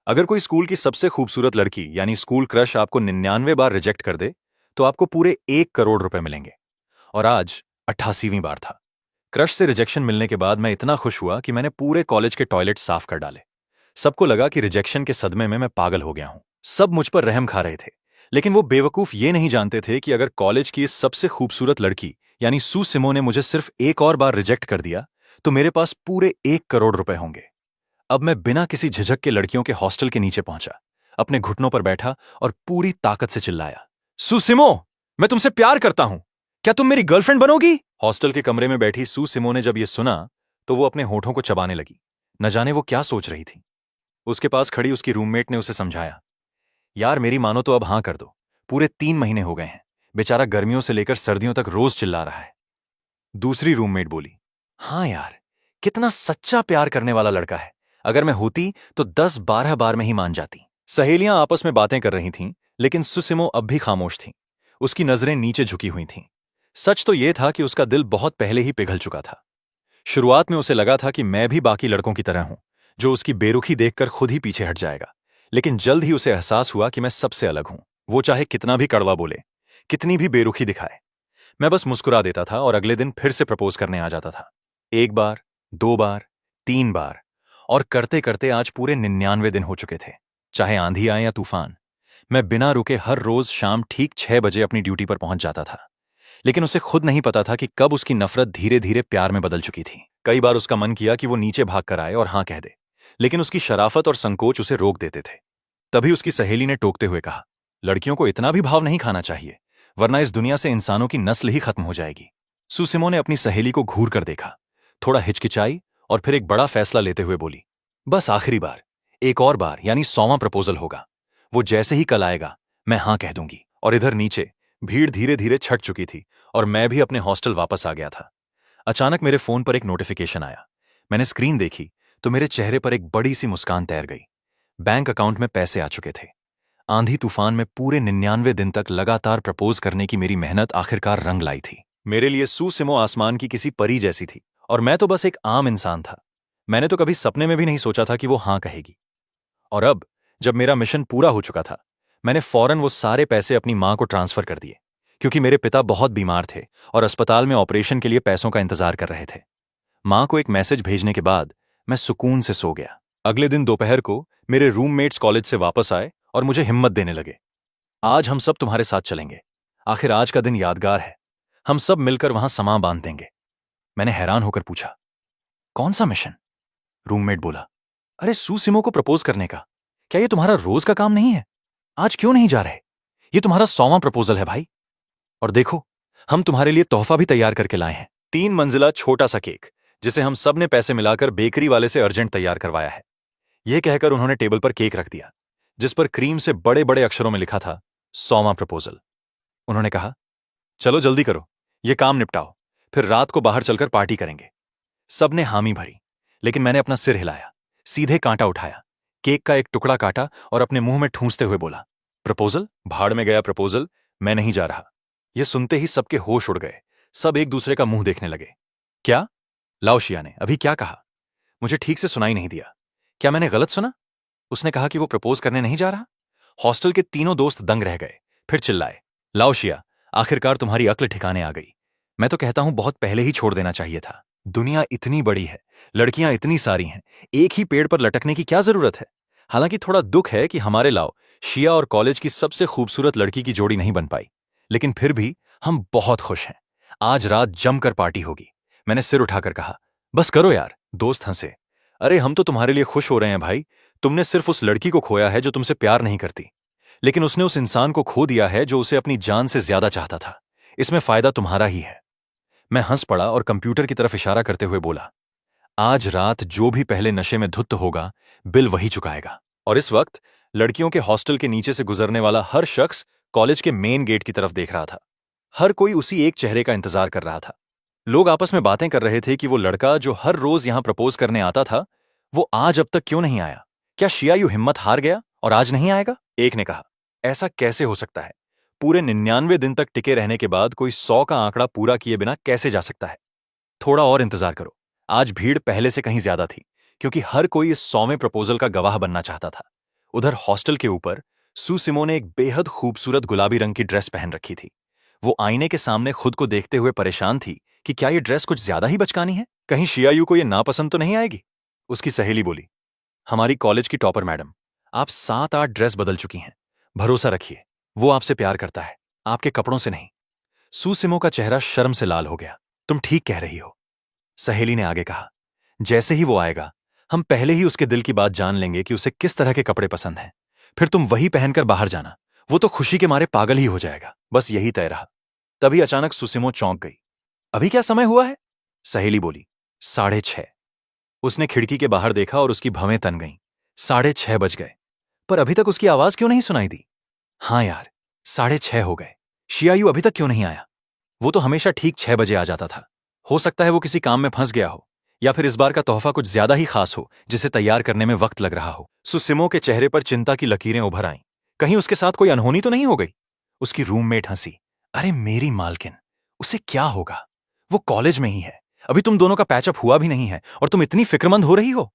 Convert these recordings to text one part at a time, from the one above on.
अगर कोई स्कूल की सबसे खूबसूरत लड़की यानी स्कूल क्रश आपको 99 बार रिजेक्ट कर दे तो आपको पूरे 1 करोड़ रुपए मिलेंगे। और आज 88वीं बार था। क्रश से रिजेक्शन मिलने के बाद मैं इतना खुश हुआ कि मैंने पूरे कॉलेज के टॉयलेट साफ कर डाले। सबको लगा कि रिजेक्शन के सदमे में मैं पागल हो गया हूं। सब मुझ पर रहम खा रहे थे, लेकिन वो बेवकूफ ये नहीं जानते थे कि अगर कॉलेज की इस सबसे खूबसूरत लड़की यानी सू सिमो ने मुझे सिर्फ एक और बार रिजेक्ट कर दिया तो मेरे पास पूरे 1 करोड़ रुपए होंगे। अब मैं बिना किसी झिझक के लड़कियों के हॉस्टल के नीचे पहुंचा, अपने घुटनों पर बैठा और पूरी ताकत से चिल्लाया, सुसिमो, मैं तुमसे प्यार करता हूं, क्या तुम मेरी गर्लफ्रेंड बनोगी? हॉस्टल के कमरे में बैठी सू सिमो ने जब यह सुना तो वो अपने होठों को चबाने लगी। न जाने वो क्या सोच रही थी। उसके पास खड़ी उसकी रूममेट ने उसे समझाया, यार मेरी मानो तो अब हां कर दो, पूरे 3 महीने हो गए हैं, बेचारा गर्मियों से लेकर सर्दियों तक रोज चिल्ला रहा है। दूसरी रूममेट बोली, हां यार, कितना सच्चा प्यार करने वाला लड़का है, अगर मैं होती तो 10-12 बार में ही मान जाती। सहेलियां आपस में बातें कर रही थीं, लेकिन सुसिमो अब भी खामोश थी। उसकी नजरें नीचे झुकी हुई थीं। सच तो यह था कि उसका दिल बहुत पहले ही पिघल चुका था। शुरुआत में उसे लगा था कि मैं भी बाकी लड़कों की तरह हूं, जो उसकी बेरुखी देखकर खुद ही पीछे हट जाएगा। लेकिन जल्द ही उसे एहसास हुआ कि मैं सबसे अलग हूं। वो चाहे कितना भी कड़वा बोले, कितनी भी बेरुखी दिखाए, मैं बस मुस्कुरा देता था और अगले दिन फिर से प्रपोज करने आ जाता था। 1 बार, 2 बार, 3 बार, और करते करते आज पूरे 99 दिन हो चुके थे। चाहे आंधी आए या तूफान, मैं बिना रुके हर रोज शाम ठीक 6 बजे अपनी ड्यूटी पर पहुंच जाता था। लेकिन उसे खुद नहीं पता था कि कब उसकी नफरत धीरे धीरे प्यार में बदल चुकी थी। कई बार उसका मन किया कि वो नीचे भाग कर आए और हां कह दे, लेकिन उसकी शराफत और संकोच उसे रोक देते थे। तभी उसकी सहेली ने टोकते हुए कहा, लड़कियों को इतना भी भाव नहीं खाना चाहिए, वरना इस दुनिया से इंसानों की नस्ल ही खत्म हो जाएगी। सुसिमो ने अपनी सहेली को घूर कर देखा, थोड़ा हिचकिचाई और फिर एक बड़ा फैसला लेते हुए बोली, बस आखिरी बार, एक और बार यानी 100वां प्रपोजल होगा। वो जैसे ही कल आएगा मैं हां कह दूंगी। और इधर नीचे भीड़ धीरे धीरे छट चुकी थी और मैं भी अपने हॉस्टल वापस आ गया था। अचानक मेरे फोन पर एक नोटिफिकेशन आया। मैंने स्क्रीन देखी तो मेरे चेहरे पर एक बड़ी सी मुस्कान तैर गई। बैंक अकाउंट में पैसे आ चुके थे। आंधी तूफान में पूरे 99 दिन तक लगातार प्रपोज करने की मेरी मेहनत आखिरकार रंग लाई थी। मेरे लिए सू सिमो आसमान की किसी परी जैसी थी और मैं तो बस एक आम इंसान था। मैंने तो कभी सपने में भी नहीं सोचा था कि वो हां कहेगी। और अब जब मेरा मिशन पूरा हो चुका था, मैंने फौरन वो सारे पैसे अपनी मां को ट्रांसफर कर दिए, क्योंकि मेरे पिता बहुत बीमार थे और अस्पताल में ऑपरेशन के लिए पैसों का इंतजार कर रहे थे। मां को एक मैसेज भेजने के बाद मैं सुकून से सो गया। अगले दिन दोपहर को मेरे रूममेट्स कॉलेज से वापस आए और मुझे हिम्मत देने लगे, आज हम सब तुम्हारे साथ चलेंगे, आखिर आज का दिन यादगार है, हम सब मिलकर वहां समा बांध देंगे। मैंने हैरान होकर पूछा, कौन सा मिशन? रूममेट बोला, अरे सुसिमो को प्रपोज करने का। क्या ये तुम्हारा रोज का काम नहीं है? आज क्यों नहीं जा रहे? ये तुम्हारा 100वां प्रपोजल है भाई। और देखो, हम तुम्हारे लिए तोहफा भी तैयार करके लाए हैं, 3 मंजिला छोटा सा केक, जिसे हम सब ने पैसे मिलाकर बेकरी वाले से अर्जेंट तैयार करवाया है। यह कहकर उन्होंने टेबल पर केक रख दिया, जिस पर क्रीम से बड़े बड़े अक्षरों में लिखा था, 100वां प्रपोजल। उन्होंने कहा, चलो जल्दी करो, ये काम निपटाओ, फिर रात को बाहर चलकर पार्टी करेंगे। सबने हामी भरी, लेकिन मैंने अपना सिर हिलाया, सीधे कांटा उठाया, केक का एक टुकड़ा काटा और अपने मुंह में ठूंसते हुए बोला, प्रपोजल? भाड़ में गया प्रपोजल, मैं नहीं जा रहा। यह सुनते ही सबके होश उड़ गए। सब एक दूसरे का मुंह देखने लगे। क्या? लाओशिया ने अभी क्या कहा? मुझे ठीक से सुनाई नहीं दिया। क्या मैंने गलत सुना? उसने कहा कि वो प्रपोज करने नहीं जा रहा? हॉस्टल के तीनों दोस्त दंग रह गए, फिर चिल्लाए, लाओशिया, आखिरकार तुम्हारी अक्ल ठिकाने आ गई। मैं तो कहता हूं बहुत पहले ही छोड़ देना चाहिए था। दुनिया इतनी बड़ी है, लड़कियां इतनी सारी हैं, एक ही पेड़ पर लटकने की क्या जरूरत है? हालांकि थोड़ा दुख है कि हमारे लाओ शिया और कॉलेज की सबसे खूबसूरत लड़की की जोड़ी नहीं बन पाई, लेकिन फिर भी हम बहुत खुश हैं। आज रात जमकर पार्टी होगी। मैंने सिर उठाकर कहा, बस करो यार। दोस्त हंसे, अरे हम तो तुम्हारे लिए खुश हो रहे हैं भाई। तुमने सिर्फ उस लड़की को खोया है जो तुमसे प्यार नहीं करती, लेकिन उसने उस इंसान को खो दिया है जो उसे अपनी जान से ज्यादा चाहता था। इसमें फायदा तुम्हारा ही है। मैं हंस पड़ा और कंप्यूटर की तरफ इशारा करते हुए बोला, आज रात जो भी पहले नशे में धुत होगा, बिल वही चुकाएगा। और इस वक्त लड़कियों के हॉस्टल के नीचे से गुजरने वाला हर शख्स कॉलेज के मेन गेट की तरफ देख रहा था। हर कोई उसी एक चेहरे का इंतजार कर रहा था। लोग आपस में बातें कर रहे थे कि वो लड़का जो हर रोज यहां प्रपोज करने आता था, वो आज अब तक क्यों नहीं आया? क्या शियायू हिम्मत हार गया और आज नहीं आएगा? एक ने कहा, ऐसा कैसे हो सकता है? पूरे 99 दिन तक टिके रहने के बाद कोई 100 का आंकड़ा पूरा किए बिना कैसे जा सकता है? थोड़ा और इंतजार करो। आज भीड़ पहले से कहीं ज्यादा थी, क्योंकि हर कोई इस 100वें प्रपोजल का गवाह बनना चाहता था। उधर हॉस्टल के ऊपर सुसिमो ने एक बेहद खूबसूरत गुलाबी रंग की ड्रेस पहन रखी थी। वो आईने के सामने खुद को देखते हुए परेशान थी कि क्या ये ड्रेस कुछ ज्यादा ही बचकानी है, कहीं शियायू को ये नापसंद तो नहीं आएगी। उसकी सहेली बोली, हमारी कॉलेज की टॉपर मैडम, आप 7-8 ड्रेस बदल चुकी हैं। भरोसा रखिए, वो आपसे प्यार करता है, आपके कपड़ों से नहीं। सुसिमो का चेहरा शर्म से लाल हो गया। तुम ठीक कह रही हो, सहेली ने आगे कहा। जैसे ही वो आएगा, हम पहले ही उसके दिल की बात जान लेंगे कि उसे किस तरह के कपड़े पसंद हैं। फिर तुम वही पहनकर बाहर जाना, वो तो खुशी के मारे पागल ही हो जाएगा। बस यही तय रहा। तभी अचानक सुसिमो चौंक गई। अभी क्या समय हुआ है? सहेली बोली, 6:30। उसने खिड़की के बाहर देखा और उसकी भवें तन गईं। 6:30 बज गए, पर अभी तक उसकी आवाज क्यों नहीं सुनाई दी? हाँ यार, 6:30 हो गए। शियायू अभी तक क्यों नहीं आया? वो तो हमेशा ठीक 6 बजे आ जाता था। हो सकता है वो किसी काम में फंस गया हो, या फिर इस बार का तोहफा कुछ ज्यादा ही खास हो जिसे तैयार करने में वक्त लग रहा हो। सुसिमो के चेहरे पर चिंता की लकीरें उभर आईं। कहीं उसके साथ कोई अनहोनी तो नहीं हो गई? उसकी रूममेट हंसी। अरे मेरी मालकिन, उसे क्या होगा? वो कॉलेज में ही है, अभी तुम दोनों का पैचअप हुआ भी नहीं है और तुम इतनी फिक्रमंद हो रही हो।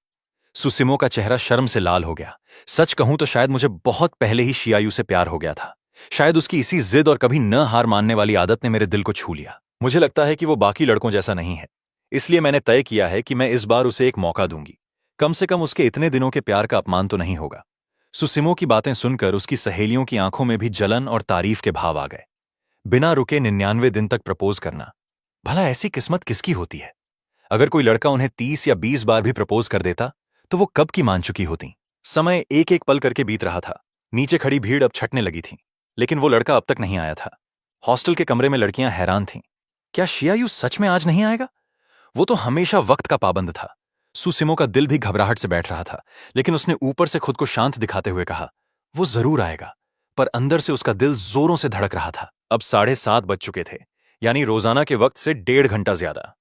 सुसिमो का चेहरा शर्म से लाल हो गया। सच कहूं तो शायद मुझे बहुत पहले ही शियायू से प्यार हो गया था। शायद उसकी इसी जिद और कभी न हार मानने वाली आदत ने मेरे दिल को छू लिया। मुझे लगता है कि वो बाकी लड़कों जैसा नहीं है, इसलिए मैंने तय किया है कि मैं इस बार उसे एक मौका दूंगी। कम से कम उसके इतने दिनों के प्यार का अपमान तो नहीं होगा। सुसिमो की बातें सुनकर उसकी सहेलियों की आंखों में भी जलन और तारीफ के भाव आ गए। बिना रुके 99 दिन तक प्रपोज करना, भला ऐसी किस्मत किसकी होती है? अगर कोई लड़का उन्हें 30 या 20 बार भी प्रपोज कर देता तो वो कब की मान चुकी होती। समय एक एक पल करके बीत रहा था। नीचे खड़ी भीड़ अब छटने लगी थी, लेकिन वो लड़का अब तक नहीं आया था। हॉस्टल के कमरे में लड़कियां हैरान थीं। क्या शियायू सच में आज नहीं आएगा? वो तो हमेशा वक्त का पाबंद था। सुसिमो का दिल भी घबराहट से बैठ रहा था, लेकिन उसने ऊपर से खुद को शांत दिखाते हुए कहा, वो जरूर आएगा। पर अंदर से उसका दिल जोरों से धड़क रहा था। अब 7:30 बज चुके थे, यानी रोजाना के वक्त से 1.5 घंटा ज्यादा।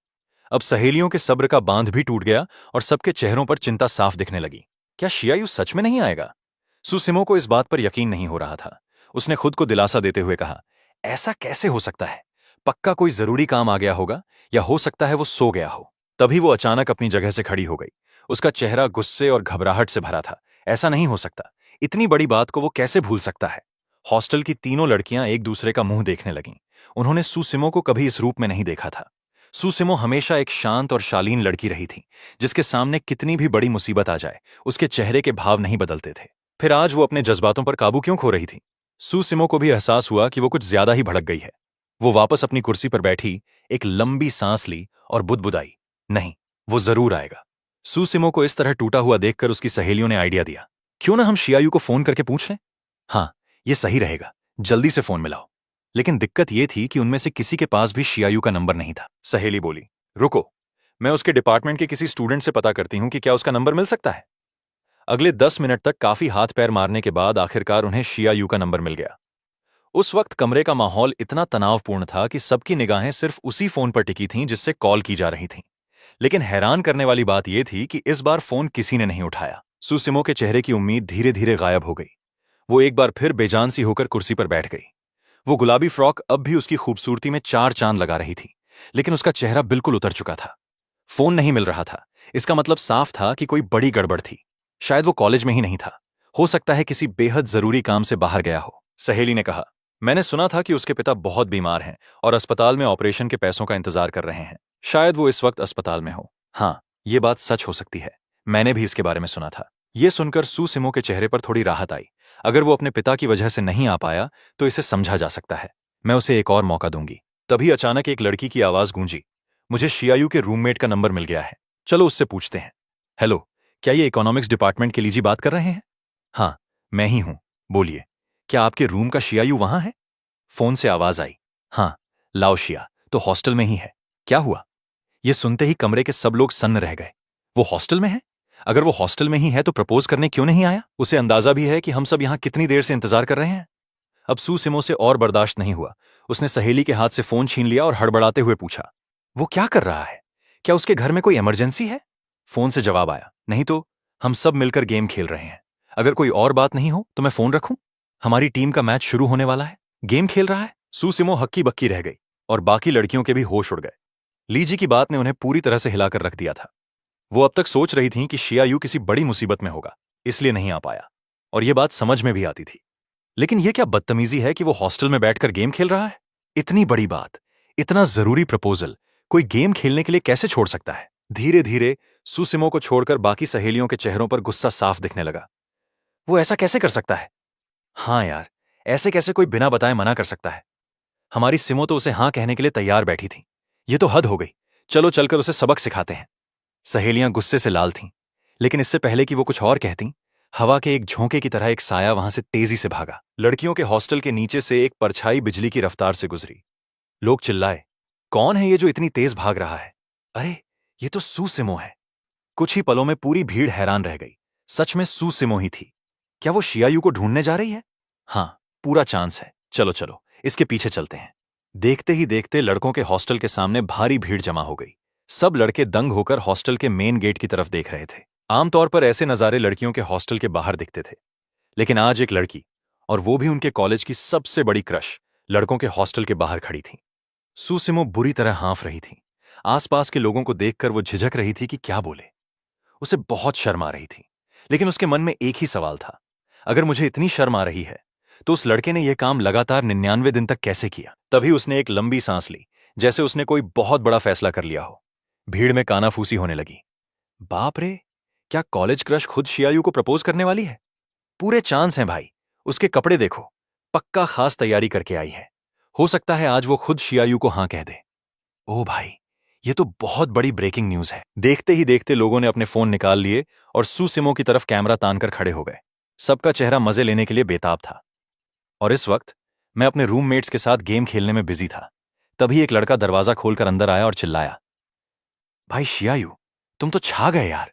अब सहेलियों के सब्र का बांध भी टूट गया और सबके चेहरों पर चिंता साफ दिखने लगी। क्या शियायू सच में नहीं आएगा? सुसिमो को इस बात पर यकीन नहीं हो रहा था। उसने खुद को दिलासा देते हुए कहा, ऐसा कैसे हो सकता है? पक्का कोई जरूरी काम आ गया होगा, या हो सकता है वो सो गया हो। तभी वो अचानक अपनी जगह से खड़ी हो गई। उसका चेहरा गुस्से और घबराहट से भरा था। ऐसा नहीं हो सकता, इतनी बड़ी बात को वो कैसे भूल सकता है? हॉस्टल की तीनों लड़कियां एक दूसरे का मुंह देखने लगीं। उन्होंने सुसिमो को कभी इस रूप में नहीं देखा था। सुसिमो हमेशा एक शांत और शालीन लड़की रही थी, जिसके सामने कितनी भी बड़ी मुसीबत आ जाए उसके चेहरे के भाव नहीं बदलते थे। फिर आज वो अपने जज्बातों पर काबू क्यों खो रही थी? सुसिमो को भी एहसास हुआ कि वो कुछ ज्यादा ही भड़क गई है। वो वापस अपनी कुर्सी पर बैठी, एक लंबी सांस ली और बुदबुदाई, नहीं, वो जरूर आएगा। सुसिमो को इस तरह टूटा हुआ देखकर उसकी सहेलियों ने आइडिया दिया, क्यों ना हम शियायू को फोन करके पूछ लें? हाँ, ये सही रहेगा, जल्दी से फोन मिलाओ। लेकिन दिक्कत यह थी कि उनमें से किसी के पास भी शियायू का नंबर नहीं था। सहेली बोली, रुको, मैं उसके डिपार्टमेंट के किसी स्टूडेंट से पता करती हूं कि क्या उसका नंबर मिल सकता है। अगले 10 मिनट तक काफी हाथ पैर मारने के बाद आखिरकार उन्हें शियायू का नंबर मिल गया। उस वक्त कमरे का माहौल इतना तनावपूर्ण था कि सबकी निगाहें सिर्फ उसी फोन पर टिकी थीं जिससे कॉल की जा रही थी। लेकिन हैरान करने वाली बात यह थी कि इस बार फोन किसी ने नहीं उठाया। सुसिमो के चेहरे की उम्मीद धीरे धीरे गायब हो गई। वो एक बार फिर बेजान सी होकर कुर्सी पर बैठ गई। वो गुलाबी फ्रॉक अब भी उसकी खूबसूरती में 4 चांद लगा रही थी, लेकिन उसका चेहरा बिल्कुल उतर चुका था। फोन नहीं मिल रहा था, इसका मतलब साफ था कि कोई बड़ी गड़बड़ थी। शायद वो कॉलेज में ही नहीं था, हो सकता है किसी बेहद जरूरी काम से बाहर गया हो। सहेली ने कहा, मैंने सुना था कि उसके पिता बहुत बीमार हैं और अस्पताल में ऑपरेशन के पैसों का इंतजार कर रहे हैं। शायद वो इस वक्त अस्पताल में हो। हाँ, ये बात सच हो सकती है, मैंने भी इसके बारे में सुना था। ये सुनकर सुसिमो के चेहरे पर थोड़ी राहत आई। अगर वो अपने पिता की वजह से नहीं आ पाया तो इसे समझा जा सकता है। मैं उसे एक और मौका दूंगी। तभी अचानक एक लड़की की आवाज गूंजी, मुझे शियायू के रूममेट का नंबर मिल गया है, चलो उससे पूछते हैं। हेलो, क्या ये इकोनॉमिक्स डिपार्टमेंट के लीजी बात कर रहे हैं? हाँ, मैं ही हूं, बोलिए, क्या आपके रूम का शियायू वहां है? फोन से आवाज आई, हाँ, लाओ शिया तो हॉस्टल में ही है। क्या हुआ? ये सुनते ही कमरे के सब लोग सन्न रह गए। वो हॉस्टल में है? अगर वो हॉस्टल में ही है तो प्रपोज करने क्यों नहीं आया? उसे अंदाजा भी है कि हम सब यहां कितनी देर से इंतजार कर रहे हैं। अब सुसिमो से और बर्दाश्त नहीं हुआ। उसने सहेली के हाथ से फोन छीन लिया और हड़बड़ाते हुए पूछा, वो क्या कर रहा है? क्या उसके घर में कोई इमरजेंसी है? फोन से जवाब आया, नहीं तो हम सब मिलकर गेम खेल रहे हैं। अगर कोई और बात नहीं हो तो मैं फोन रखूं? हमारी टीम का मैच शुरू होने वाला है। गेम खेल रहा है? सुसिमो हक्की बक्की रह गई और बाकी लड़कियों के भी होश उड़ गए। लीजी की बात ने उन्हें पूरी तरह से हिलाकर रख दिया था। वो अब तक सोच रही थीं कि शियायू किसी बड़ी मुसीबत में होगा, इसलिए नहीं आ पाया। और ये बात समझ में भी आती थी। लेकिन ये क्या बदतमीजी है कि वो हॉस्टल में बैठकर गेम खेल रहा है? इतनी बड़ी बात, इतना जरूरी प्रपोजल कोई गेम खेलने के लिए कैसे छोड़ सकता है? धीरे धीरे सुसिमो को छोड़कर बाकी सहेलियों के चेहरों पर गुस्सा साफ दिखने लगा। वो ऐसा कैसे कर सकता है? हाँ यार, ऐसे कैसे कोई बिना बताए मना कर सकता है? हमारी सिमो तो उसे हाँ कहने के लिए तैयार बैठी थी। ये तो हद हो गई। चलो चलकर उसे सबक सिखाते हैं। सहेलियां गुस्से से लाल थीं, लेकिन इससे पहले कि वो कुछ और कहतीं, हवा के एक झोंके की तरह एक साया वहां से तेजी से भागा। लड़कियों के हॉस्टल के नीचे से एक परछाई बिजली की रफ्तार से गुजरी। लोग चिल्लाए, कौन है ये जो इतनी तेज भाग रहा है? अरे, ये तो सुसिमो है। कुछ ही पलों में पूरी भीड़ हैरान रह गई। सच में सुसिमो ही थी। क्या वो शियायू को ढूंढने जा रही है? हाँ, पूरा चांस है। चलो चलो, इसके पीछे चलते हैं। देखते ही देखते लड़कों के हॉस्टल के सामने भारी भीड़ जमा हो गई। सब लड़के दंग होकर हॉस्टल के मेन गेट की तरफ देख रहे थे। आमतौर पर ऐसे नजारे लड़कियों के हॉस्टल के बाहर दिखते थे, लेकिन आज एक लड़की, और वो भी उनके कॉलेज की सबसे बड़ी क्रश, लड़कों के हॉस्टल के बाहर खड़ी थी। सुसिमो बुरी तरह हाँफ रही थी। आसपास के लोगों को देखकर वो झिझक रही थी कि क्या बोले। उसे बहुत शर्म आ रही थी, लेकिन उसके मन में एक ही सवाल था, अगर मुझे इतनी शर्म आ रही है तो उस लड़के ने यह काम लगातार 99 दिन तक कैसे किया? तभी उसने एक लंबी सांस ली, जैसे उसने कोई बहुत बड़ा फैसला कर लिया हो। भीड़ में कानाफूसी होने लगी। बाप रे, क्या कॉलेज क्रश खुद शियायू को प्रपोज करने वाली है? पूरे चांस हैं भाई। उसके कपड़े देखो, पक्का खास तैयारी करके आई है। हो सकता है आज वो खुद शियायू को हां कह दे। ओ भाई, ये तो बहुत बड़ी ब्रेकिंग न्यूज है। देखते ही देखते लोगों ने अपने फोन निकाल लिए और सुसिमो की तरफ कैमरा तानकर खड़े हो गए। सबका चेहरा मजे लेने के लिए बेताब था। और इस वक्त मैं अपने रूममेट्स के साथ गेम खेलने में बिजी था। तभी एक लड़का दरवाजा खोलकर अंदर आया और चिल्लाया, भाई शियायू, तुम तो छा गए यार।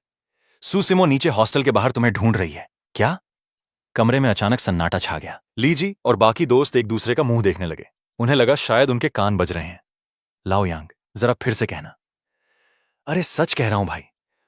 सुसिमो नीचे हॉस्टल के बाहर तुम्हें ढूंढ रही है। क्या? कमरे में अचानक सन्नाटा छा गया। लीजी और बाकी दोस्त एक दूसरे का मुंह देखने लगे। उन्हें लगा शायद उनके कान बज रहे हैं। लाओ यांग, जरा फिर से कहना। अरे सच कह रहा हूं भाई,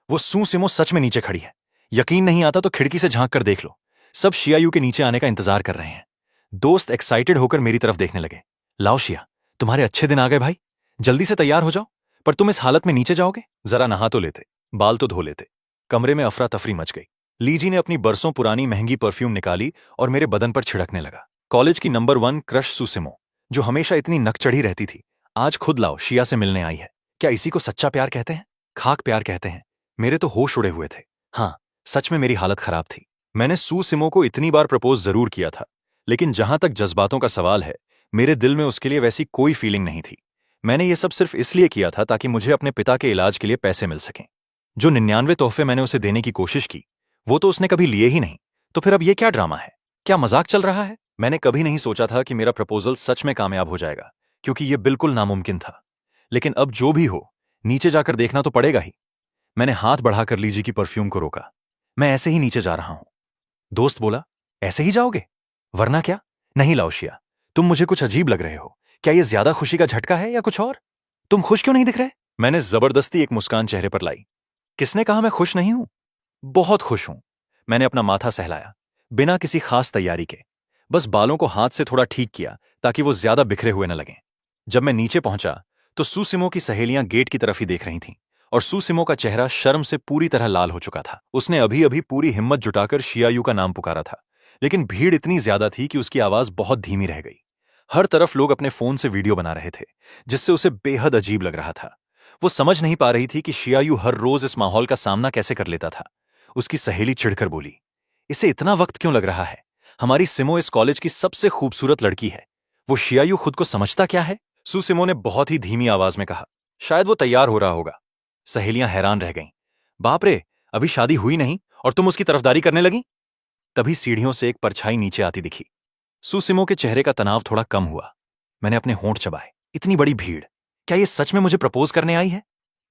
वो सुसिमो सच में नीचे खड़ी है। यकीन नहीं आता तो खिड़की से झांक कर देख लो। सब शियायू के नीचे आने का इंतजार कर रहे हैं। दोस्त एक्साइटेड होकर मेरी तरफ देखने लगे। लाओ शिया, तुम्हारे अच्छे दिन आ गए भाई। जल्दी से तैयार हो जाओ। पर तुम इस हालत में नीचे जाओगे? जरा नहा तो लेते, बाल तो धो लेते। कमरे में अफरा तफरी मच गई। लीजी ने अपनी बरसों पुरानी महंगी परफ्यूम निकाली और मेरे बदन पर छिड़कने लगा। कॉलेज की नंबर 1 क्रश सुसिमो, जो हमेशा इतनी नकचढ़ी रहती थी, आज खुद लाओ शिया से मिलने आई है। क्या इसी को सच्चा प्यार कहते हैं? खाक प्यार कहते हैं। मेरे तो होश उड़े हुए थे। हाँ, सच में मेरी हालत खराब थी। मैंने सुसिमो को इतनी बार प्रपोज जरूर किया था, लेकिन जहां तक जज्बातों का सवाल है, मेरे दिल में उसके लिए वैसी कोई फीलिंग नहीं थी। मैंने ये सब सिर्फ इसलिए किया था ताकि मुझे अपने पिता के इलाज के लिए पैसे मिल सकें। जो 99 तोहफे मैंने उसे देने की कोशिश की, वो तो उसने कभी लिए ही नहीं। तो फिर अब ये क्या ड्रामा है? क्या मजाक चल रहा है? मैंने कभी नहीं सोचा था कि मेरा प्रपोजल सच में कामयाब हो जाएगा, क्योंकि ये बिल्कुल नामुमकिन था। लेकिन अब जो भी हो, नीचे जाकर देखना तो पड़ेगा ही। मैंने हाथ बढ़ाकर लीजी की परफ्यूम को रोका। मैं ऐसे ही नीचे जा रहा हूं। दोस्त बोला, ऐसे ही जाओगे? वरना क्या? नहीं लाओशिया, तुम मुझे कुछ अजीब लग रहे हो। क्या ये ज्यादा खुशी का झटका है या कुछ और? तुम खुश क्यों नहीं दिख रहे? मैंने जबरदस्ती एक मुस्कान चेहरे पर लाई। किसने कहा मैं खुश नहीं हूं? बहुत खुश हूं। मैंने अपना माथा सहलाया, बिना किसी खास तैयारी के। बस बालों को हाथ से थोड़ा ठीक किया ताकि वो ज्यादा बिखरे हुए न लगें। जब मैं नीचे पहुंचा तो सुसिमो की सहेलियां गेट की तरफ ही देख रही थीं, और सुसिमो का चेहरा शर्म से पूरी तरह लाल हो चुका था। उसने अभी अभी पूरी हिम्मत जुटाकर शियायू का नाम पुकारा था, लेकिन भीड़ इतनी ज्यादा थी कि उसकी आवाज बहुत धीमी रह गई। हर तरफ लोग अपने फोन से वीडियो बना रहे थे, जिससे उसे बेहद अजीब लग रहा था। वो समझ नहीं पा रही थी कि शियायू हर रोज इस माहौल का सामना कैसे कर लेता था। उसकी सहेली चिढ़कर बोली, इसे इतना वक्त क्यों लग रहा है? हमारी सिमो इस कॉलेज की सबसे खूबसूरत लड़की है। वो शियायू खुद को समझता क्या है? सुसिमो ने बहुत ही धीमी आवाज में कहा, शायद वो तैयार हो रहा होगा। सहेलियां हैरान रह गईं। बाप रे, अभी शादी हुई नहीं और तुम उसकी तरफदारी करने लगी? तभी सीढ़ियों से एक परछाई नीचे आती दिखी। सुसिमो के चेहरे का तनाव थोड़ा कम हुआ। मैंने अपने होंठ चबाए। इतनी बड़ी भीड़, क्या ये सच में मुझे प्रपोज करने आई है?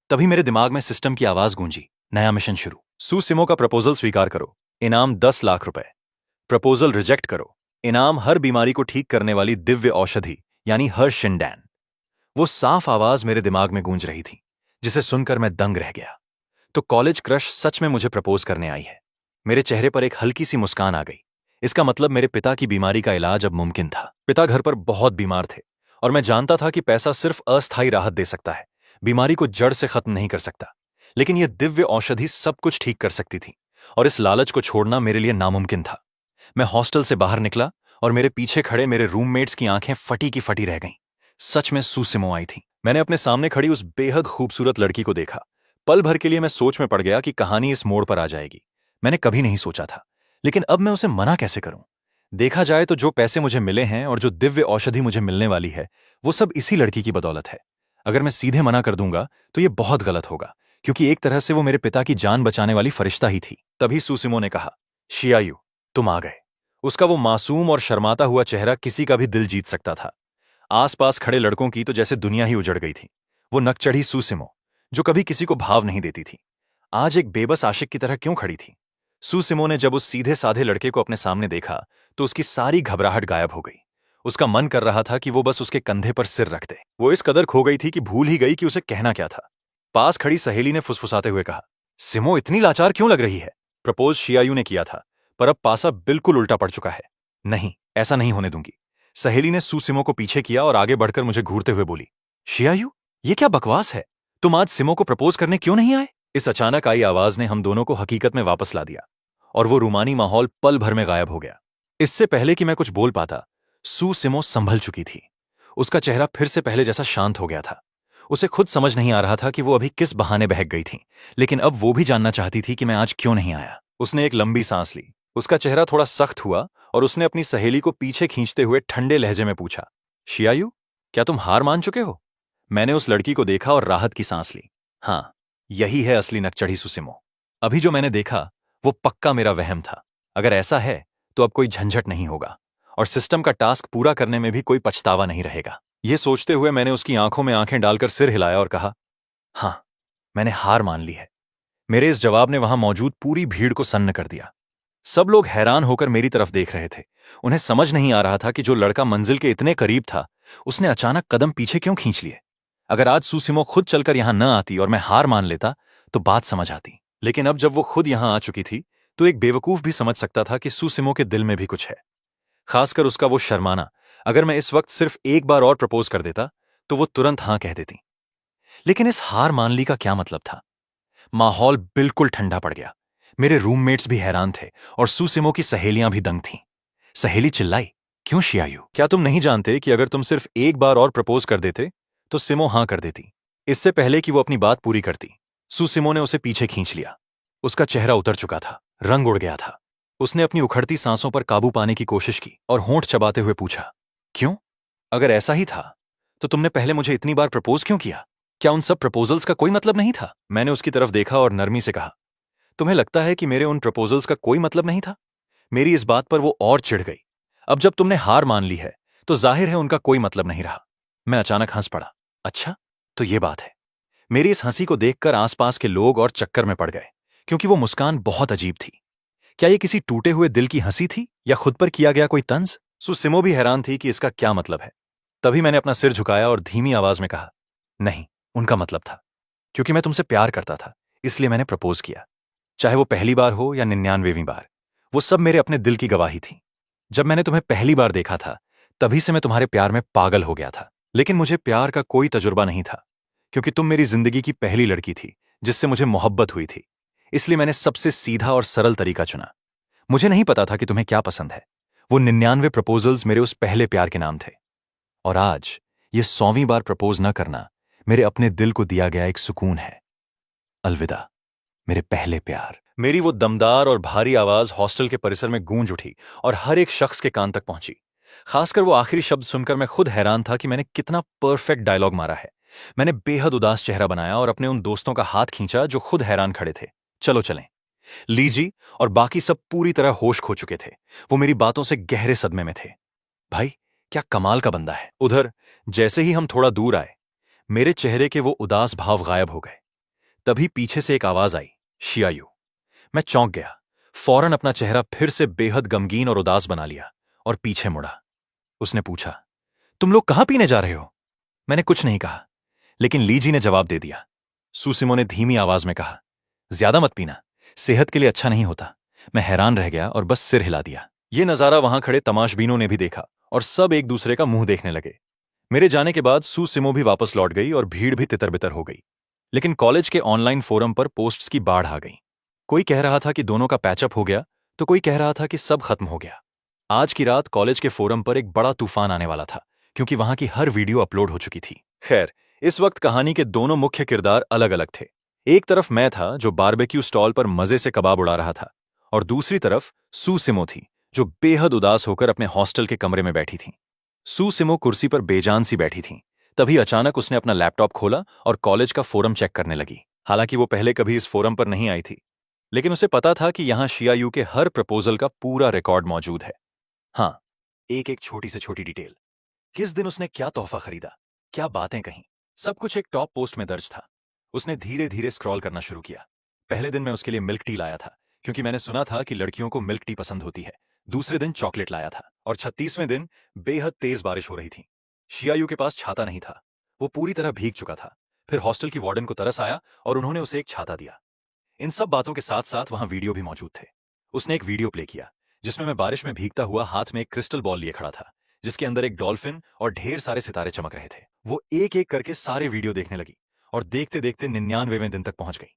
तभी मेरे दिमाग में सिस्टम की आवाज गूंजी, नया मिशन शुरू। सुसिमो का प्रपोजल स्वीकार करो, इनाम 10 लाख रुपए। प्रपोजल रिजेक्ट करो, इनाम हर बीमारी को ठीक करने वाली दिव्य औषधि यानी हर्षिंडैन। वो साफ आवाज मेरे दिमाग में गूंज रही थी, जिसे सुनकर मैं दंग रह गया। तो कॉलेज क्रश सच में मुझे प्रपोज करने आई है। मेरे चेहरे पर एक हल्की सी मुस्कान आ गई। इसका मतलब मेरे पिता की बीमारी का इलाज अब मुमकिन था। पिता घर पर बहुत बीमार थे, और मैं जानता था कि पैसा सिर्फ अस्थायी राहत दे सकता है, बीमारी को जड़ से खत्म नहीं कर सकता। लेकिन यह दिव्य औषधि सब कुछ ठीक कर सकती थी, और इस लालच को छोड़ना मेरे लिए नामुमकिन था। मैं हॉस्टल से बाहर निकला और मेरे पीछे खड़े मेरे रूममेट्स की आंखें फटी की फटी रह गईं। सच में सुसिमो आई थी। मैंने अपने सामने खड़ी उस बेहद खूबसूरत लड़की को देखा। पल भर के लिए मैं सोच में पड़ गया कि कहानी इस मोड़ पर आ जाएगी। मैंने कभी नहीं सोचा था, लेकिन अब मैं उसे मना कैसे करूं? देखा जाए तो जो पैसे मुझे मिले हैं और जो दिव्य औषधि मुझे मिलने वाली है, वो सब इसी लड़की की बदौलत है। अगर मैं सीधे मना कर दूंगा तो ये बहुत गलत होगा, क्योंकि एक तरह से वो मेरे पिता की जान बचाने वाली फरिश्ता ही थी। तभी सुसिमो ने कहा, शियायू, तुम आ गए। उसका वो मासूम और शर्माता हुआ चेहरा किसी का भी दिल जीत सकता था। आसपास खड़े लड़कों की तो जैसे दुनिया ही उजड़ गई थी। वो नकचढ़ी सुसिमो, जो कभी किसी को भाव नहीं देती थी, आज एक बेबस आशिक की तरह क्यों खड़ी थी? सुसिमो ने जब उस सीधे साधे लड़के को अपने सामने देखा तो उसकी सारी घबराहट गायब हो गई। उसका मन कर रहा था कि वो बस उसके कंधे पर सिर रख दे। वो इस कदर खो गई थी कि भूल ही गई कि उसे कहना क्या था। पास खड़ी सहेली ने फुसफुसाते हुए कहा, सिमो इतनी लाचार क्यों लग रही है? प्रपोज शियायू ने किया था, पर अब पासा बिल्कुल उल्टा पड़ चुका है। नहीं, ऐसा नहीं होने दूंगी। सहेली ने सुसिमो को पीछे किया और आगे बढ़कर मुझे घूरते हुए बोली, शियायू, ये क्या बकवास है? तुम आज सिमो को प्रपोज करने क्यों नहीं आए? इस अचानक आई आवाज ने हम दोनों को हकीकत में वापस ला दिया और वो रूमानी माहौल पल भर में गायब हो गया। इससे पहले कि मैं कुछ बोल पाता, सुसिमो संभल चुकी थी। उसका चेहरा फिर से पहले जैसा शांत हो गया था। उसे खुद समझ नहीं आ रहा था कि वो अभी किस बहाने बहक गई थी, लेकिन अब वो भी जानना चाहती थी कि मैं आज क्यों नहीं आया। उसने एक लंबी सांस ली। उसका चेहरा थोड़ा सख्त हुआ और उसने अपनी सहेली को पीछे खींचते हुए ठंडे लहजे में पूछा, शियायू, क्या तुम हार मान चुके हो? मैंने उस लड़की को देखा और राहत की सांस ली। हाँ, यही है असली नकचढ़ी सुसिमो। अभी जो मैंने देखा वो पक्का मेरा वहम था। अगर ऐसा है तो अब कोई झंझट नहीं होगा और सिस्टम का टास्क पूरा करने में भी कोई पछतावा नहीं रहेगा। ये सोचते हुए मैंने उसकी आंखों में आंखें डालकर सिर हिलाया और कहा, हाँ, मैंने हार मान ली है। मेरे इस जवाब ने वहां मौजूद पूरी भीड़ को सन्न कर दिया। सब लोग हैरान होकर मेरी तरफ देख रहे थे। उन्हें समझ नहीं आ रहा था कि जो लड़का मंजिल के इतने करीब था, उसने अचानक कदम पीछे क्यों खींच लिए। अगर आज सुसिमो खुद चलकर यहां न आती और मैं हार मान लेता तो बात समझ आती, लेकिन अब जब वो खुद यहां आ चुकी थी तो एक बेवकूफ भी समझ सकता था कि सुसिमो के दिल में भी कुछ है, खासकर उसका वो शर्माना। अगर मैं इस वक्त सिर्फ एक बार और प्रपोज कर देता तो वो तुरंत हां कह देती। लेकिन इस हार मान ली का क्या मतलब था? माहौल बिल्कुल ठंडा पड़ गया। मेरे रूममेट्स भी हैरान थे और सुसिमो की सहेलियां भी दंग थीं। सहेली चिल्लाई, क्यों शियायू, क्या तुम नहीं जानते कि अगर तुम सिर्फ एक बार और प्रपोज कर देते तो सिमो हां कर देती? इससे पहले कि वो अपनी बात पूरी करती, सुसिमो ने उसे पीछे खींच लिया। उसका चेहरा उतर चुका था, रंग उड़ गया था। उसने अपनी उखड़ती सांसों पर काबू पाने की कोशिश की और होंठ चबाते हुए पूछा, क्यों? अगर ऐसा ही था तो तुमने पहले मुझे इतनी बार प्रपोज क्यों किया? क्या उन सब प्रपोजल्स का कोई मतलब नहीं था? मैंने उसकी तरफ देखा और नरमी से कहा, तुम्हें लगता है कि मेरे उन प्रपोजल्स का कोई मतलब नहीं था? मेरी इस बात पर वो और चिढ़ गई। अब जब तुमने हार मान ली है तो जाहिर है उनका कोई मतलब नहीं रहा। मैं अचानक हंस पड़ा। अच्छा, तो ये बात है। मेरी इस हंसी को देखकर आसपास के लोग और चक्कर में पड़ गए, क्योंकि वो मुस्कान बहुत अजीब थी। क्या ये किसी टूटे हुए दिल की हंसी थी या खुद पर किया गया कोई तंज? सुसिमो भी हैरान थी कि इसका क्या मतलब है। तभी मैंने अपना सिर झुकाया और धीमी आवाज में कहा, नहीं, उनका मतलब था, क्योंकि मैं तुमसे प्यार करता था, इसलिए मैंने प्रपोज किया। चाहे वो पहली बार हो या 99वीं बार, वो सब मेरे अपने दिल की गवाही थी। जब मैंने तुम्हें पहली बार देखा था, तभी से मैं तुम्हारे प्यार में पागल हो गया था। लेकिन मुझे प्यार का कोई तजुर्बा नहीं था, क्योंकि तुम मेरी जिंदगी की पहली लड़की थी जिससे मुझे मोहब्बत हुई थी। इसलिए मैंने सबसे सीधा और सरल तरीका चुना। मुझे नहीं पता था कि तुम्हें क्या पसंद है। वो 99 प्रपोजल्स मेरे उस पहले प्यार के नाम थे। और आज ये 100वीं बार प्रपोज न करना मेरे अपने दिल को दिया गया एक सुकून है। अलविदा मेरे पहले प्यार। मेरी वो दमदार और भारी आवाज हॉस्टल के परिसर में गूंज उठी और हर एक शख्स के कान तक पहुंची। खासकर वो आखिरी शब्द सुनकर मैं खुद हैरान था कि मैंने कितना परफेक्ट डायलॉग मारा है। मैंने बेहद उदास चेहरा बनाया और अपने उन दोस्तों का हाथ खींचा जो खुद हैरान खड़े थे। चलो चलें। लीजी और बाकी सब पूरी तरह होश खो चुके थे। वो मेरी बातों से गहरे सदमे में थे। भाई, क्या कमाल का बंदा है। उधर जैसे ही हम थोड़ा दूर आए, मेरे चेहरे के वो उदास भाव गायब हो गए। तभी पीछे से एक आवाज आई, शियायू। मैं चौंक गया। फौरन अपना चेहरा फिर से बेहद गमगीन और उदास बना लिया और पीछे मुड़ा। उसने पूछा, तुम लोग कहां पीने जा रहे हो? मैंने कुछ नहीं कहा, लेकिन लीजी ने जवाब दे दिया। सुसिमो ने धीमी आवाज में कहा, ज्यादा मत पीना, सेहत के लिए अच्छा नहीं होता। मैं हैरान रह गया और बस सिर हिला दिया। ये नजारा वहां खड़े तमाशबीनों ने भी देखा और सब एक दूसरे का मुंह देखने लगे। मेरे जाने के बाद सुसिमो भी वापस लौट गई और भीड़ भी तितर बितर हो गई। लेकिन कॉलेज के ऑनलाइन फोरम पर पोस्ट्स की बाढ़ आ गई। कोई कह रहा था कि दोनों का पैचअप हो गया, तो कोई कह रहा था कि सब खत्म हो गया। आज की रात कॉलेज के फोरम पर एक बड़ा तूफान आने वाला था, क्योंकि वहां की हर वीडियो अपलोड हो चुकी थी। खैर, इस वक्त कहानी के दोनों मुख्य किरदार अलग अलग थे। एक तरफ मैं था जो बारबेक्यू स्टॉल पर मजे से कबाब उड़ा रहा था, और दूसरी तरफ सू सिमो थी जो बेहद उदास होकर अपने हॉस्टल के कमरे में बैठी थी। सू सिमो कुर्सी पर बेजान सी बैठी थी। तभी अचानक उसने अपना लैपटॉप खोला और कॉलेज का फोरम चेक करने लगी। हालांकि वो पहले कभी इस फोरम पर नहीं आई थी, लेकिन उसे पता था कि यहां शियायू के हर प्रपोजल का पूरा रिकॉर्ड मौजूद है। हाँ, एक एक छोटी से छोटी डिटेल, किस दिन उसने क्या तोहफा खरीदा, क्या बातें कहीं, सब कुछ एक टॉप पोस्ट में दर्ज था। उसने धीरे धीरे स्क्रॉल करना शुरू किया। पहले दिन मैं उसके लिए मिल्क टी लाया था, क्योंकि मैंने सुना था कि लड़कियों को मिल्क टी पसंद होती है। दूसरे दिन चॉकलेट लाया था, और 36वें दिन बेहद तेज बारिश हो रही थी। शियायू के पास छाता नहीं था, वो पूरी तरह भीग चुका था। फिर हॉस्टल की वार्डन को तरस आया और उन्होंने उसे एक छाता दिया। इन सब बातों के साथ साथ वहां वीडियो भी मौजूद थे। उसने एक वीडियो प्ले किया जिसमें मैं बारिश में भीगता हुआ हाथ में एक क्रिस्टल बॉल लिए खड़ा था, जिसके अंदर एक डॉल्फिन और ढेर सारे सितारे चमक रहे थे। वो एक एक करके सारे वीडियो देखने लगी, और देखते देखते 99वें दिन तक पहुंच गई।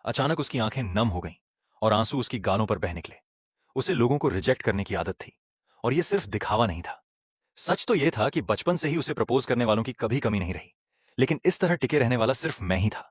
अचानक उसकी आंखें नम हो गईं और आंसू उसकी गालों पर बह निकले। उसे लोगों को रिजेक्ट करने की आदत थी, और यह सिर्फ दिखावा नहीं था। सच तो यह था कि बचपन से ही उसे प्रपोज करने वालों की कभी कमी नहीं रही, लेकिन इस तरह टिके रहने वाला सिर्फ मैं ही था।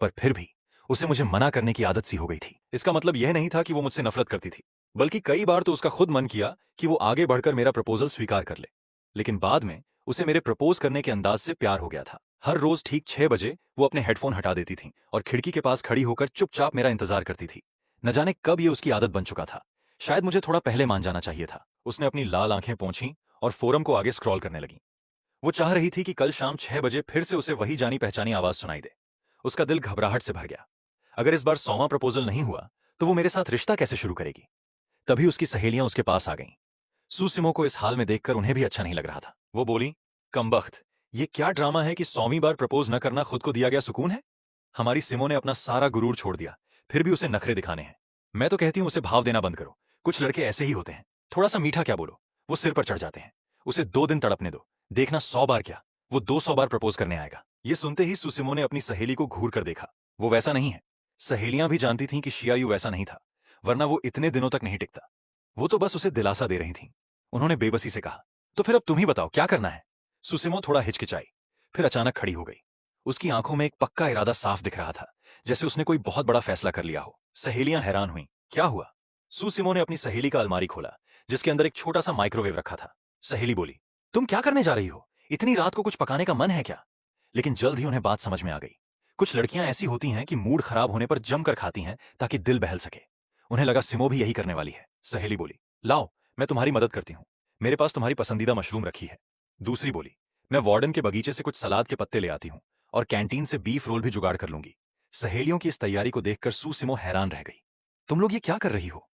पर फिर भी उसे मुझे मना करने की आदत सी हो गई थी। इसका मतलब यह नहीं था कि वो मुझसे नफरत करती थी, बल्कि कई बार तो उसका खुद मन किया कि वो आगे बढ़कर मेरा प्रपोजल स्वीकार कर ले। लेकिन बाद में उसे मेरे प्रपोज करने के अंदाज से प्यार हो गया था। हर रोज ठीक 6 बजे वो अपने हेडफोन हटा देती थी और खिड़की के पास खड़ी होकर चुपचाप मेरा इंतजार करती थी। न जाने कब ये उसकी आदत बन चुका था। शायद मुझे थोड़ा पहले मान जाना चाहिए था। उसने अपनी लाल आंखें पोंछी और फोरम को आगे स्क्रॉल करने लगी। वो चाह रही थी कि कल शाम 6 बजे फिर से उसे वही जानी पहचानी आवाज सुनाई दे। उसका दिल घबराहट से भर गया। अगर इस बार 100वां प्रपोजल नहीं हुआ तो वो मेरे साथ रिश्ता कैसे शुरू करेगी। तभी उसकी सहेलियां उसके पास आ गईं। सुसिमो को इस हाल में देखकर उन्हें भी अच्छा नहीं लग रहा था। वो बोली, कमबख्त, ये क्या ड्रामा है कि 100वीं बार प्रपोज न करना खुद को दिया गया सुकून है। हमारी सिमो ने अपना सारा गुरूर छोड़ दिया, फिर भी उसे नखरे दिखाने हैं। मैं तो कहती हूं उसे भाव देना बंद करो। कुछ लड़के ऐसे ही होते हैं, थोड़ा सा मीठा क्या बोलो, वो सिर पर चढ़ जाते हैं। उसे 2 दिन तड़पने दो, देखना 100 बार क्या, वो 200 बार प्रपोज करने आएगा। ये सुनते ही सुसिमो ने अपनी सहेली को घूर कर देखा। वो वैसा नहीं है। सहेलियां भी जानती थीं कि शियायू वैसा नहीं था, वरना वो इतने दिनों तक नहीं टिकता। वो तो बस उसे दिलासा दे रही थीं। उन्होंने बेबसी से कहा, तो फिर अब तुम ही बताओ क्या करना है। सुसिमो थोड़ा हिचकिचाई, फिर अचानक खड़ी हो गई। उसकी आंखों में एक पक्का इरादा साफ दिख रहा था, जैसे उसने कोई बहुत बड़ा फैसला कर लिया हो। सहेलियां हैरान हुईं। क्या हुआ? सुसिमो ने अपनी सहेली का अलमारी खोला, जिसके अंदर एक छोटा सा माइक्रोवेव रखा था। सहेली बोली, तुम क्या करने जा रही हो? इतनी रात को कुछ पकाने का मन है क्या? लेकिन जल्द ही उन्हें बात समझ में आ गई। कुछ लड़कियां ऐसी होती हैं कि मूड खराब होने पर जमकर खाती हैं ताकि दिल बहल सके। उन्हें लगा सिमो भी यही करने वाली है। सहेली बोली, लाओ, मैं तुम्हारी मदद करती हूँ। मेरे पास तुम्हारी पसंदीदा मशरूम रखी है। दूसरी बोली, मैं वार्डन के बगीचे से कुछ सलाद के पत्ते ले आती हूँ, और कैंटीन से बीफ रोल भी जुगाड़ कर लूंगी। सहेलियों की इस तैयारी को देखकर सुसिमो हैरान रह गई। तुम लोग ये क्या कर रही हो?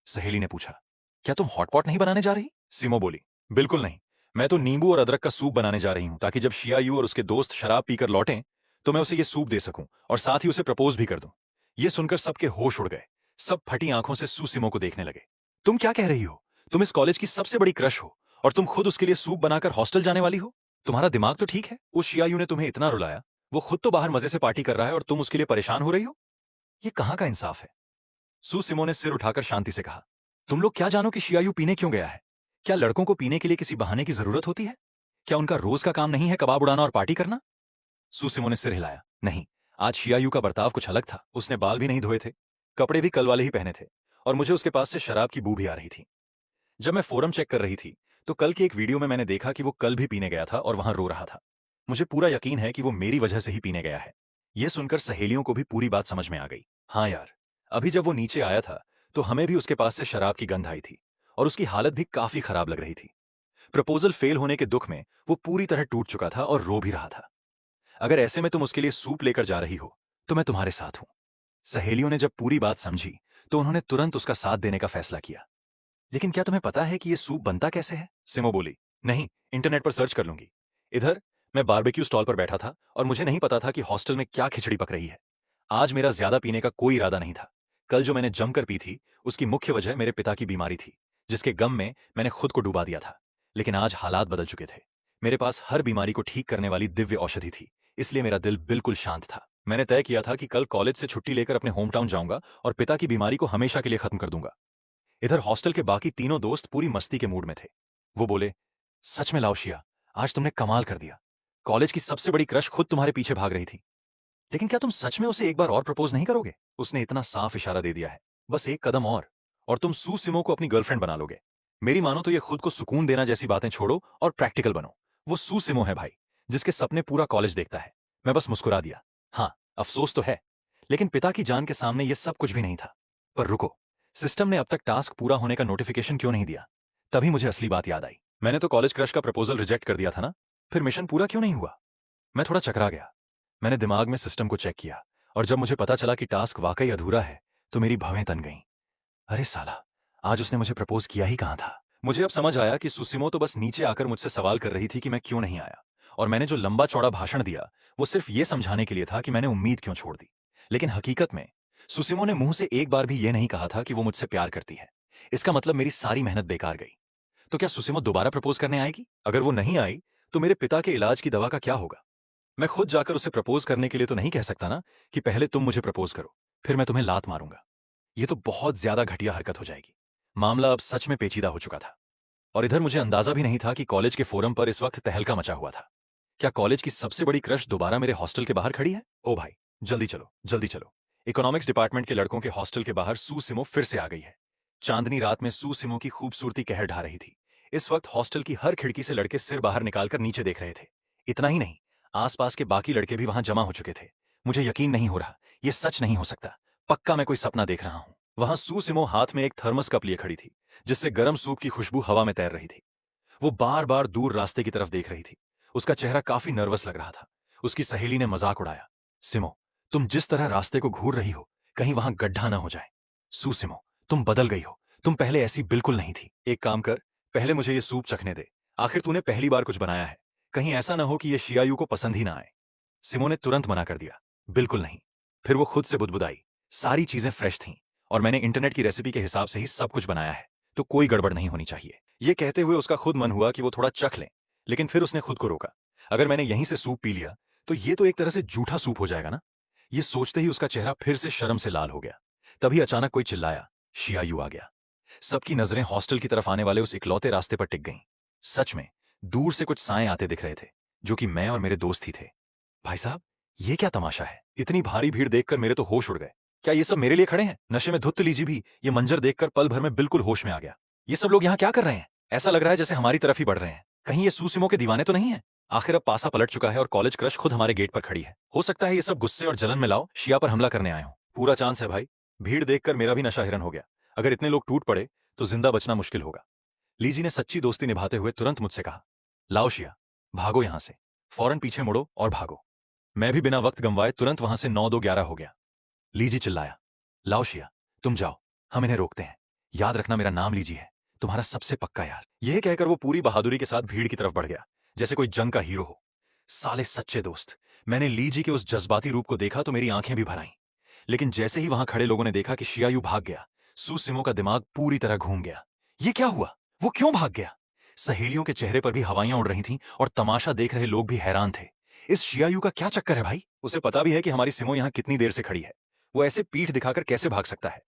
सहेली ने पूछा, क्या तुम हॉटपॉट नहीं बनाने जा रही? सिमो बोली, बिल्कुल नहीं। मैं तो नींबू और अदरक का सूप बनाने जा रही हूं, ताकि जब शियायू और उसके दोस्त शराब पीकर लौटें तो मैं उसे ये सूप दे सकूं और साथ ही उसे प्रपोज भी कर दूं। ये सुनकर सबके होश उड़ गए। सब फटी आंखों से सुसिमो को देखने लगे। तुम क्या कह रही हो? तुम इस कॉलेज की सबसे बड़ी क्रश हो, और तुम खुद उसके लिए सूप बनाकर हॉस्टल जाने वाली हो? तुम्हारा दिमाग तो ठीक है? उस शियायू ने तुम्हें इतना रुलाया, वो खुद तो बाहर मजे से पार्टी कर रहा है और तुम उसके लिए परेशान हो रही हो? ये कहां का इंसाफ है? सुसिमो ने सिर उठाकर शांति से कहा, तुम लोग क्या जानो कि शियायू पीने क्यों गया है? क्या लड़कों को पीने के लिए किसी बहाने की जरूरत होती है? क्या उनका रोज का काम नहीं है कबाब उड़ाना और पार्टी करना? सुसिमो ने सिर हिलाया, नहीं, आज शियायू का बर्ताव कुछ अलग था। उसने बाल भी नहीं धोए थे, कपड़े भी कल वाले ही पहने थे, और मुझे उसके पास से शराब की बू भी आ रही थी। जब मैं फोरम चेक कर रही थी तो कल की एक वीडियो में मैंने देखा कि वो कल भी पीने गया था और वहां रो रहा था। मुझे पूरा यकीन है कि वो मेरी वजह से ही पीने गया है। यह सुनकर सहेलियों को भी पूरी बात समझ में आ गई। हाँ यार, अभी जब वो नीचे आया था तो हमें भी उसके पास से शराब की गंध आई थी, और उसकी हालत भी काफी खराब लग रही थी। प्रपोजल फेल होने के दुख में वो पूरी तरह टूट चुका था और रो भी रहा था। अगर ऐसे में तुम उसके लिए सूप लेकर जा रही हो तो मैं तुम्हारे साथ हूं। सहेलियों ने जब पूरी बात समझी तो उन्होंने तुरंत उसका साथ देने का फैसला किया। लेकिन क्या तुम्हें पता है कि यह सूप बनता कैसे है? सिमो बोली, नहीं, इंटरनेट पर सर्च कर लूंगी। इधर मैं बारबेक्यू स्टॉल पर बैठा था और मुझे नहीं पता था कि हॉस्टल में क्या खिचड़ी पक रही है। आज मेरा ज्यादा पीने का कोई इरादा नहीं था। कल जो मैंने जमकर पी थी उसकी मुख्य वजह मेरे पिता की बीमारी थी, जिसके गम में मैंने खुद को डुबा दिया था। लेकिन आज हालात बदल चुके थे। मेरे पास हर बीमारी को ठीक करने वाली दिव्य औषधि थी, इसलिए मेरा दिल बिल्कुल शांत था। मैंने तय किया था कि कल कॉलेज से छुट्टी लेकर अपने होम टाउन जाऊंगा और पिता की बीमारी को हमेशा के लिए खत्म कर दूंगा। इधर हॉस्टल के बाकी तीनों दोस्त पूरी मस्ती के मूड में थे। वो बोले, सच में लाओशिया, आज तुमने कमाल कर दिया। कॉलेज की सबसे बड़ी क्रश खुद तुम्हारे पीछे भाग रही थी। लेकिन क्या तुम सच में उसे एक बार और प्रपोज नहीं करोगे? उसने इतना साफ इशारा दे दिया है, बस एक कदम और तुम सू सिमो को अपनी गर्लफ्रेंड बना लोगे। मेरी मानो तो ये खुद को सुकून देना जैसी बातें छोड़ो और प्रैक्टिकल बनो। वो सू सिमो है भाई, जिसके सपने पूरा कॉलेज देखता है। मैं बस मुस्कुरा दिया। हाँ, अफसोस तो है, लेकिन पिता की जान के सामने ये सब कुछ भी नहीं था। पर रुको, सिस्टम ने अब तक टास्क पूरा होने का नोटिफिकेशन क्यों नहीं दिया? तभी मुझे असली बात याद आई। मैंने तो कॉलेज क्रश का प्रपोजल रिजेक्ट कर दिया था ना, फिर मिशन पूरा क्यों नहीं हुआ? मैं थोड़ा चकरा गया। मैंने दिमाग में सिस्टम को चेक किया, और जब मुझे पता चला कि टास्क वाकई अधूरा है, तो मेरी भवें तन गईं। अरे साला, आज उसने मुझे प्रपोज किया ही कहां था? मुझे अब समझ आया कि सुसिमो तो बस नीचे आकर मुझसे सवाल कर रही थी कि मैं क्यों नहीं आया, और मैंने जो लंबा चौड़ा भाषण दिया वो सिर्फ ये समझाने के लिए था कि मैंने उम्मीद क्यों छोड़ दी। लेकिन हकीकत में सुसिमो ने मुंह से एक बार भी ये नहीं कहा था कि वो मुझसे प्यार करती है। इसका मतलब मेरी सारी मेहनत बेकार गई। तो क्या सुसिमो दोबारा प्रपोज करने आएगी? अगर वो नहीं आई तो मेरे पिता के इलाज की दवा का क्या होगा? मैं खुद जाकर उसे प्रपोज करने के लिए तो नहीं कह सकता ना कि पहले तुम मुझे प्रपोज करो, फिर मैं तुम्हें लात मारूंगा। ये तो बहुत ज्यादा घटिया हरकत हो जाएगी। मामला अब सच में पेचीदा हो चुका था। और इधर मुझे अंदाजा भी नहीं था कि कॉलेज के फोरम पर इस वक्त तहलका मचा हुआ था। क्या कॉलेज की सबसे बड़ी क्रश दोबारा मेरे हॉस्टल के बाहर खड़ी है? ओ भाई, जल्दी चलो जल्दी चलो। इकोनॉमिक्स डिपार्टमेंट के लड़कों के हॉस्टल के बाहर सू सिमो फिर से आ गई है। चांदनी रात में सू सिमो की खूबसूरती कहर ढा रही थी। इस वक्त हॉस्टल की हर खिड़की से लड़के सिर बाहर निकालकर नीचे देख रहे थे। इतना ही नहीं, आसपास के बाकी लड़के भी वहां जमा हो चुके थे। मुझे यकीन नहीं हो रहा, यह सच नहीं हो सकता। पक्का मैं कोई सपना देख रहा हूं। वहां सू सिमो हाथ में एक थर्मस कप लिए खड़ी थी, जिससे गर्म सूप की खुशबू हवा में तैर रही थी। वो बार बार दूर रास्ते की तरफ देख रही थी। उसका चेहरा काफी नर्वस लग रहा था। उसकी सहेली ने मजाक उड़ाया, सिमो, तुम जिस तरह रास्ते को घूर रही हो, कहीं वहां गड्ढा ना हो जाए। सू सिमो, तुम बदल गई हो, तुम पहले ऐसी बिल्कुल नहीं थी। एक काम कर, पहले मुझे ये सूप चखने दे। आखिर तूने पहली बार कुछ बनाया है, कहीं ऐसा ना हो कि यह शियायू को पसंद ही ना आए। सिमो ने तुरंत मना कर दिया, बिल्कुल नहीं। फिर वो खुद से बुदबुदाई, सारी चीजें फ्रेश थीं, और मैंने इंटरनेट की रेसिपी के हिसाब से ही सब कुछ बनाया है, तो कोई गड़बड़ नहीं होनी चाहिए। ये कहते हुए उसका खुद मन हुआ कि वो थोड़ा चख ले, लेकिन फिर उसने खुद को रोका। अगर मैंने यहीं से सूप पी लिया तो ये तो एक तरह से जूठा सूप हो जाएगा ना। ये सोचते ही उसका चेहरा फिर से शर्म से लाल हो गया। तभी अचानक कोई चिल्लाया, शियायू आ गया। सबकी नजरें हॉस्टल की तरफ आने वाले उस इकलौते रास्ते पर टिक गईं। सच में दूर से कुछ साएं आते दिख रहे थे, जो कि मैं और मेरे दोस्त ही थे। भाई साहब, ये क्या तमाशा है? इतनी भारी भीड़ देखकर मेरे तो होश उड़ गए। क्या ये सब मेरे लिए खड़े हैं? नशे में धुत लीजी भी ये मंजर देखकर पल भर में बिल्कुल होश में आ गया। ये सब लोग यहाँ क्या कर रहे हैं? ऐसा लग रहा है जैसे हमारी तरफ ही बढ़ रहे हैं। कहीं ये सूसिमो के दीवाने तो नहीं है? आखिर अब पासा पलट चुका है और कॉलेज क्रश खुद हमारे गेट पर खड़ी है। हो सकता है ये सब गुस्से और जलन में लाओ शिया पर हमला करने आए हो। पूरा चांस है भाई। भीड़ देखकर मेरा भी नशा हिरन हो गया। अगर इतने लोग टूट पड़े तो जिंदा बचना मुश्किल होगा। लीजी ने सच्ची दोस्ती निभाते हुए तुरंत मुझसे कहा, लाओ शिया, भागो यहां से, फौरन पीछे मुड़ो और भागो। मैं भी बिना वक्त गंवाए तुरंत वहां से 9-2-11 हो गया। लीजी चिल्लाया, लाओ शिया, तुम जाओ, हम इन्हें रोकते हैं। याद रखना मेरा नाम लीजी है, तुम्हारा सबसे पक्का यार। यह कहकर वो पूरी बहादुरी के साथ भीड़ की तरफ बढ़ गया, जैसे कोई जंग का हीरो हो। साले सच्चे दोस्त। मैंने लीजी के उस जज्बाती रूप को देखा तो मेरी आंखें भी भर आईं। लेकिन जैसे ही वहां खड़े लोगों ने देखा कि शियायू भाग गया, सुसिमो का दिमाग पूरी तरह घूम गया। ये क्या हुआ? वो क्यों भाग गया? सहेलियों के चेहरे पर भी हवाइयां उड़ रही थीं और तमाशा देख रहे लोग भी हैरान थे। इस शियायू का क्या चक्कर है भाई? उसे पता भी है कि हमारी सिमो यहां कितनी देर से खड़ी है। वो ऐसे पीठ दिखाकर कैसे भाग सकता है?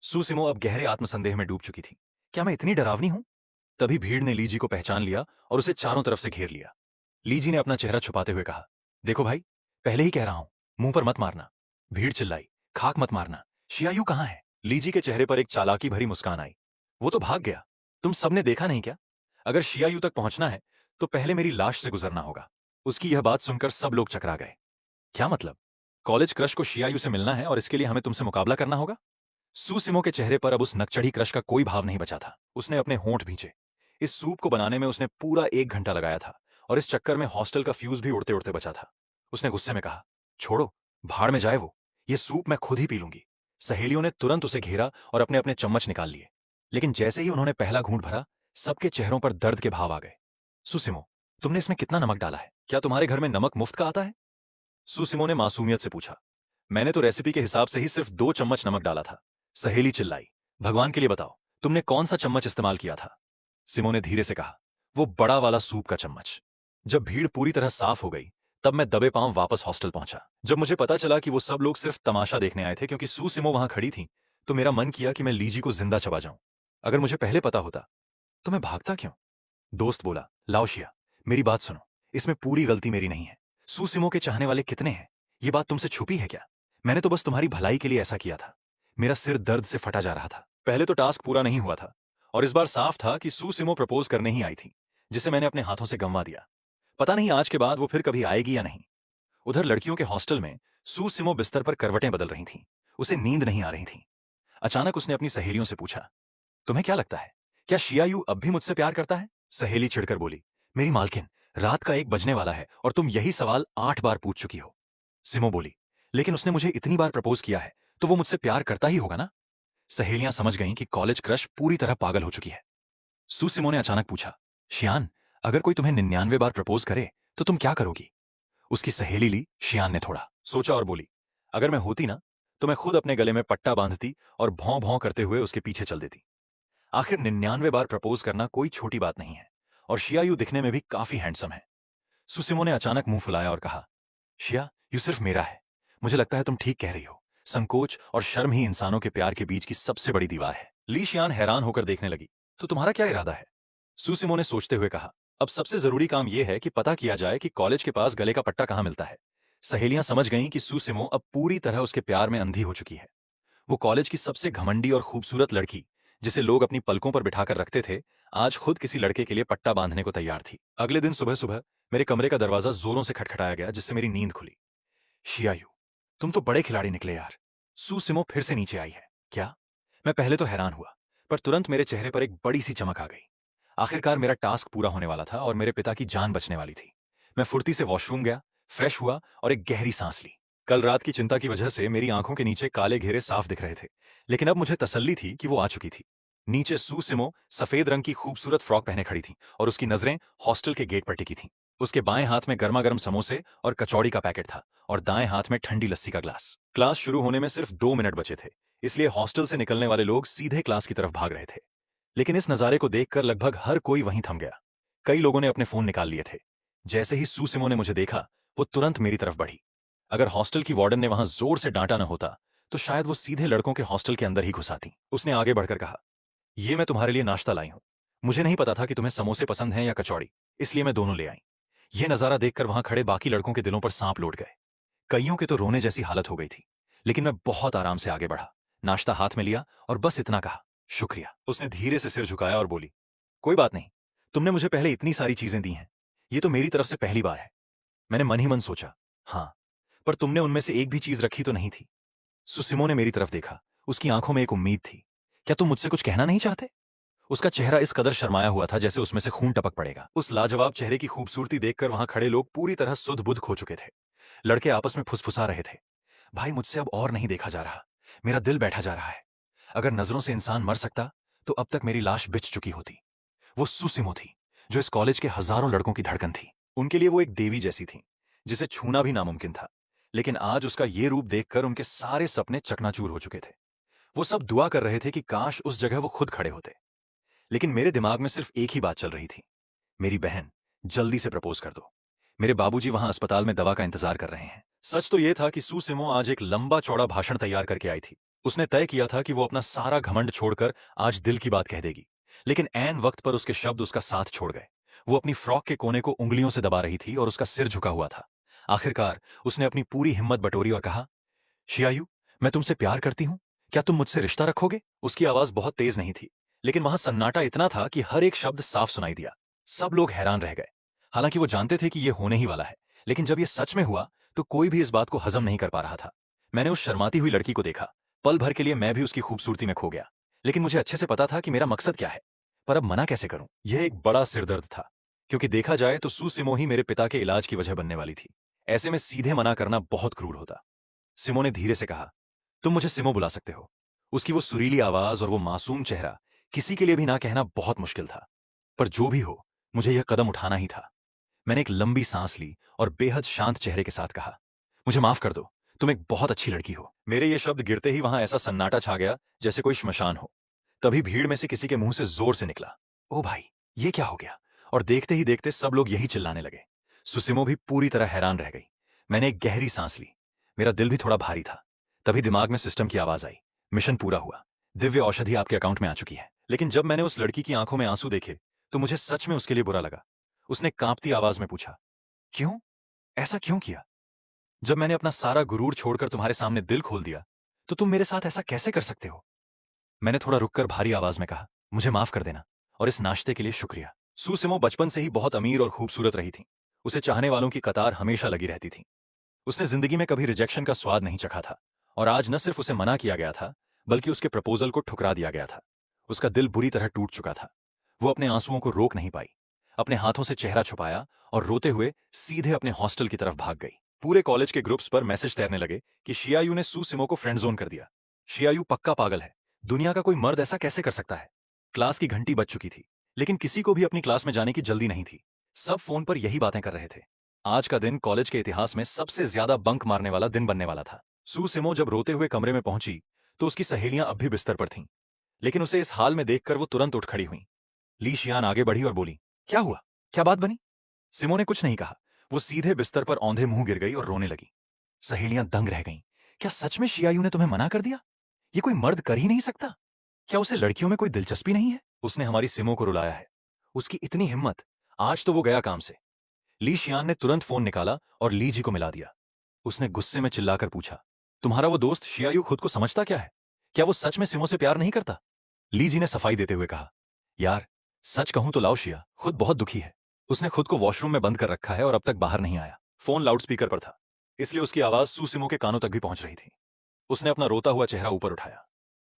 सुसिमो अब गहरे आत्मसंदेह में डूब चुकी थी। क्या मैं इतनी डरावनी हूं? तभी भीड़ ने लीजी को पहचान लिया और उसे चारों तरफ से घेर लिया। लीजी ने अपना चेहरा छुपाते हुए कहा, देखो भाई, पहले ही कह रहा हूं, मुंह पर मत मारना। भीड़ चिल्लाई, खाक मत मारना। शियायू कहां है? लीजी के चेहरे पर एक चालाकी भरी मुस्कान आई। वो तो भाग गया। तुम सबने देखा नहीं क्या? अगर शियायू तक पहुंचना है तो पहले मेरी लाश से गुजरना होगा। उसकी यह बात सुनकर सब लोग चकरा गए। क्या मतलब? कॉलेज क्रश को शियायू से मिलना है और इसके लिए हमें तुमसे मुकाबला करना होगा? सुसिमो के चेहरे पर अब उस नकचढ़ी क्रश का कोई भाव नहीं बचा था। उसने अपने होंठ भींचे। इस सूप को बनाने में उसने पूरा 1 घंटा लगाया था और इस चक्कर में हॉस्टल का फ्यूज भी उड़ते उड़ते बचा था। उसने गुस्से में कहा, छोड़ो, भाड़ में जाए वो, ये सूप मैं खुद ही पी लूंगी। सहेलियों ने तुरंत उसे घेरा और अपने अपने चम्मच निकाल लिए। लेकिन जैसे ही उन्होंने पहला घूंट भरा, सबके चेहरों पर दर्द के भाव आ गए। सुसिमो, तुमने इसमें कितना नमक डाला है? क्या तुम्हारे घर में नमक मुफ्त का आता है? सुसिमो ने मासूमियत से पूछा। मैंने तो रेसिपी के हिसाब से ही सिर्फ 2 चम्मच नमक डाला था। सहेली चिल्लाई, भगवान के लिए बताओ, तुमने कौन सा चम्मच इस्तेमाल किया था? सिमो ने धीरे से कहा, वो बड़ा वाला सूप का चम्मच। जब भीड़ पूरी तरह साफ हो गई, तब मैं दबे पांव वापस हॉस्टल पहुंचा। जब मुझे पता चला कि वो सब लोग सिर्फ तमाशा देखने आए थे क्योंकि सू सिमो वहां खड़ी थी, तो मेरा मन किया कि मैं लीजी को जिंदा चबा जाऊं। अगर मुझे पहले पता होता तो मैं भागता क्यों? दोस्त बोला, लाओ शिया, मेरी बात सुनो। इसमें पूरी गलती मेरी नहीं है। सुसिमो के चाहने वाले कितने हैं, ये बात तुमसे छुपी है क्या? मैंने तो बस तुम्हारी भलाई के लिए ऐसा किया था। मेरा सिर दर्द से फटा जा रहा था। पहले तो टास्क पूरा नहीं हुआ था, और इस बार साफ था कि सुसिमो प्रपोज करने ही आई थी, जिसे मैंने अपने हाथों से गंवा दिया। पता नहीं आज के बाद वो फिर कभी आएगी या नहीं। उधर लड़कियों के हॉस्टल में सुसिमो बिस्तर पर करवटें बदल रही थीं। उसे नींद नहीं आ रही थी। अचानक उसने अपनी सहेलियों से पूछा, तुम्हें क्या लगता है, क्या शियायू अब भी मुझसे प्यार करता है? सहेली छिड़कर बोली, मेरी मालकिन, रात का 1 बजने वाला है और तुम यही सवाल 8 बार पूछ चुकी हो। सिमो बोली, लेकिन उसने मुझे इतनी बार प्रपोज किया है, तो वो मुझसे प्यार करता ही होगा ना? सहेलियां समझ गईं कि कॉलेज क्रश पूरी तरह पागल हो चुकी है। सुसिमो ने अचानक पूछा, शियान, अगर कोई तुम्हें 99 बार प्रपोज करे तो तुम क्या करोगी? उसकी सहेली ली। शियान ने थोड़ा सोचा और बोली, अगर मैं होती ना, तो मैं खुद अपने गले में पट्टा बांधती और भौं भौं करते हुए उसके पीछे चल देती। आखिर 99 बार प्रपोज करना कोई छोटी बात नहीं है, और शियायू दिखने में भी काफी हैंडसम है। सुसिमो ने अचानक मुंह फुलाया और कहा, शिया, यू सिर्फ मेरा है। मुझे लगता है तुम ठीक कह रही हो। संकोच और शर्म ही इंसानों के प्यार के बीच की सबसे बड़ी दीवार है। ली शियान हैरान होकर देखने लगी, तो तुम्हारा क्या इरादा है? सुसिमो ने सोचते हुए कहा, अब सबसे जरूरी काम यह है कि पता किया जाए कि कॉलेज के पास गले का पट्टा कहां मिलता है। सहेलियां समझ गईं कि सुसिमो अब पूरी तरह उसके प्यार में अंधी हो चुकी है। वो कॉलेज की सबसे घमंडी और खूबसूरत लड़की, जिसे लोग अपनी पलकों पर बिठाकर रखते थे, आज खुद किसी लड़के के लिए पट्टा बांधने को तैयार थी। अगले दिन सुबह सुबह मेरे कमरे का दरवाजा जोरों से खटखटाया गया, जिससे मेरी नींद खुली। शियायू, तुम तो बड़े खिलाड़ी निकले यार। सुसिमो फिर से नीचे आई है क्या? मैं पहले तो हैरान हुआ, पर तुरंत मेरे चेहरे पर एक बड़ी सी चमक आ गई। आखिरकार मेरा टास्क पूरा होने वाला था और मेरे पिता की जान बचने वाली थी। मैं फुर्ती से वॉशरूम गया, फ्रेश हुआ और एक गहरी सांस ली। कल रात की चिंता की वजह से मेरी आंखों के नीचे काले घेरे साफ दिख रहे थे, लेकिन अब मुझे तसल्ली थी कि वो आ चुकी थी। नीचे सुसिमो सफेद रंग की खूबसूरत फ्रॉक पहने खड़ी थी और उसकी नजरें हॉस्टल के गेट पर टिकी थीं। उसके बाएं हाथ में गर्मा गर्म समोसे और कचौड़ी का पैकेट था, और दाएं हाथ में ठंडी लस्सी का ग्लास। क्लास शुरू होने में सिर्फ 2 मिनट बचे थे, इसलिए हॉस्टल से निकलने वाले लोग सीधे क्लास की तरफ भाग रहे थे। लेकिन इस नजारे को देखकर लगभग हर कोई वहीं थम गया। कई लोगों ने अपने फोन निकाल लिए थे। जैसे ही सुसिमो ने मुझे देखा, वो तुरंत मेरी तरफ बढ़ी। अगर हॉस्टल की वार्डन ने वहां जोर से डांटा न होता, तो शायद वो सीधे लड़कों के हॉस्टल के अंदर ही घुस आती। उसने आगे बढ़कर कहा, ये मैं तुम्हारे लिए नाश्ता लाई हूं। मुझे नहीं पता था कि तुम्हें समोसे पसंद हैं या कचौड़ी, इसलिए मैं दोनों ले आई। ये नजारा देखकर वहां खड़े बाकी लड़कों के दिलों पर सांप लौट गए। कईयों के तो रोने जैसी हालत हो गई थी, लेकिन मैं बहुत आराम से आगे बढ़ा, नाश्ता हाथ में लिया और बस इतना कहा, शुक्रिया। उसने धीरे से सिर झुकाया और बोली, कोई बात नहीं, तुमने मुझे पहले इतनी सारी चीजें दी हैं, ये तो मेरी तरफ से पहली बार है। मैंने मन ही मन सोचा, हाँ, पर तुमने उनमें से एक भी चीज रखी तो नहीं थी। सुसिमो ने मेरी तरफ देखा, उसकी आंखों में एक उम्मीद थी। क्या तुम मुझसे कुछ कहना नहीं चाहते? उसका चेहरा इस कदर शर्माया हुआ था जैसे उसमें से खून टपक पड़ेगा। उस लाजवाब चेहरे की खूबसूरती देखकर वहां खड़े लोग पूरी तरह सुध बुध खो चुके थे। लड़के आपस में फुसफुसा रहे थे, भाई मुझसे अब और नहीं देखा जा रहा, मेरा दिल बैठा जा रहा है। अगर नजरों से इंसान मर सकता, तो अब तक मेरी लाश बिछ चुकी होती। वो सुसिमो थी, जो इस कॉलेज के हजारों लड़कों की धड़कन थी। उनके लिए वो एक देवी जैसी थी, जिसे छूना भी नामुमकिन था। लेकिन आज उसका ये रूप देखकर उनके सारे सपने चकनाचूर हो चुके थे। वो सब दुआ कर रहे थे कि काश उस जगह वो खुद खड़े होते। लेकिन मेरे दिमाग में सिर्फ एक ही बात चल रही थी, मेरी बहन, जल्दी से प्रपोज कर दो। मेरे बाबूजी वहां अस्पताल में दवा का इंतजार कर रहे हैं। सच तो यह था कि सुसिमो आज एक लंबा चौड़ा भाषण तैयार करके आई थी। उसने तय किया था कि वो अपना सारा घमंड छोड़कर आज दिल की बात कह देगी। लेकिन ऐन वक्त पर उसके शब्द उसका साथ छोड़ गए। वो अपनी फ्रॉक के कोने को उंगलियों से दबा रही थी और उसका सिर झुका हुआ था। आखिरकार उसने अपनी पूरी हिम्मत बटोरी और कहा, शियायू, मैं तुमसे प्यार करती हूं, क्या तुम मुझसे रिश्ता रखोगे? उसकी आवाज बहुत तेज नहीं थी, लेकिन वहां सन्नाटा इतना था कि हर एक शब्द साफ सुनाई दिया। सब लोग हैरान रह गए। हालांकि वो जानते थे कि यह होने ही वाला है, लेकिन जब यह सच में हुआ तो कोई भी इस बात को हजम नहीं कर पा रहा था। मैंने उस शर्माती हुई लड़की को देखा। पल भर के लिए मैं भी उसकी खूबसूरती में खो गया, लेकिन मुझे अच्छे से पता था कि मेरा मकसद क्या है। पर अब मना कैसे करूं? यह एक बड़ा सिरदर्द था, क्योंकि देखा जाए तो सुसिमो ही मेरे पिता के इलाज की वजह बनने वाली थी। ऐसे में सीधे मना करना बहुत क्रूर होता। सिमो ने धीरे से कहा, तुम मुझे सिमो बुला सकते हो। उसकी वो सुरीली आवाज और वो मासूम चेहरा किसी के लिए भी ना कहना बहुत मुश्किल था। पर जो भी हो, मुझे यह कदम उठाना ही था। मैंने एक लंबी सांस ली और बेहद शांत चेहरे के साथ कहा, मुझे माफ कर दो, तुम एक बहुत अच्छी लड़की हो। मेरे ये शब्द गिरते ही वहां ऐसा सन्नाटा छा गया जैसे कोई श्मशान हो। तभी भीड़ में से किसी के मुंह से जोर से निकला, ओ भाई, ये क्या हो गया? और देखते ही देखते सब लोग यही चिल्लाने लगे। सुसिमो भी पूरी तरह हैरान रह गई। मैंने एक गहरी सांस ली। मेरा दिल भी थोड़ा भारी था। तभी दिमाग में सिस्टम की आवाज आई, मिशन पूरा हुआ, दिव्य औषधि आपके अकाउंट में आ चुकी है। लेकिन जब मैंने उस लड़की की आंखों में आंसू देखे तो मुझे सच में उसके लिए बुरा लगा। उसने कांपती आवाज में पूछा, क्यों? ऐसा क्यों किया? जब मैंने अपना सारा गुरूर छोड़कर तुम्हारे सामने दिल खोल दिया तो तुम मेरे साथ ऐसा कैसे कर सकते हो? मैंने थोड़ा रुककर भारी आवाज में कहा, मुझे माफ कर देना और इस नाश्ते के लिए शुक्रिया। सुसिमो बचपन से ही बहुत अमीर और खूबसूरत रही थी। उसे चाहने वालों की कतार हमेशा लगी रहती थी। उसने जिंदगी में कभी रिजेक्शन का स्वाद नहीं चखा था और आज न सिर्फ उसे मना किया गया था बल्कि उसके प्रपोजल को ठुकरा दिया गया था। उसका दिल बुरी तरह टूट चुका था। वो अपने आंसुओं को रोक नहीं पाई। अपने हाथों से चेहरा छुपाया और रोते हुए सीधे अपने हॉस्टल की तरफ भाग गई। पूरे कॉलेज के ग्रुप्स पर मैसेज तैरने लगे कि शियायू ने सुसिमो को फ्रेंड जोन कर दिया। शियायू पक्का पागल है। दुनिया का कोई मर्द ऐसा कैसे कर सकता है? क्लास की घंटी बज चुकी थी लेकिन किसी को भी अपनी क्लास में जाने की जल्दी नहीं थी। सब फोन पर यही बातें कर रहे थे। आज का दिन कॉलेज के इतिहास में सबसे ज्यादा बंक मारने वाला दिन बनने वाला था। सुसिमो जब रोते हुए कमरे में पहुंची तो उसकी सहेलियां अब भी बिस्तर पर थीं। लेकिन उसे इस हाल में देखकर वो तुरंत उठ खड़ी हुई। ली शियान आगे बढ़ी और बोली, क्या हुआ? क्या बात बनी? सिमो ने कुछ नहीं कहा। वो सीधे बिस्तर पर औंधे मुंह गिर गई और रोने लगी। सहेलियां दंग रह गईं। क्या सच में शियायू ने तुम्हें मना कर दिया? ये कोई मर्द कर ही नहीं सकता। क्या उसे लड़कियों में कोई दिलचस्पी नहीं है? उसने हमारी सिमो को रुलाया है। उसकी इतनी हिम्मत। आज तो वो गया काम से। ली शियान ने तुरंत फोन निकाला और ली जी को मिला दिया। उसने गुस्से में चिल्लाकर पूछा, तुम्हारा वो दोस्त शियायू खुद को समझता क्या है? क्या वो सच में सिमो से प्यार नहीं करता? ली जी ने सफाई देते हुए कहा, यार सच कहूं तो लाओ शिया खुद बहुत दुखी है। उसने खुद को वॉशरूम में बंद कर रखा है और अब तक बाहर नहीं आया। फोन लाउडस्पीकर पर था इसलिए उसकी आवाज सुसिमो के कानों तक भी पहुंच रही थी। उसने अपना रोता हुआ चेहरा ऊपर उठाया।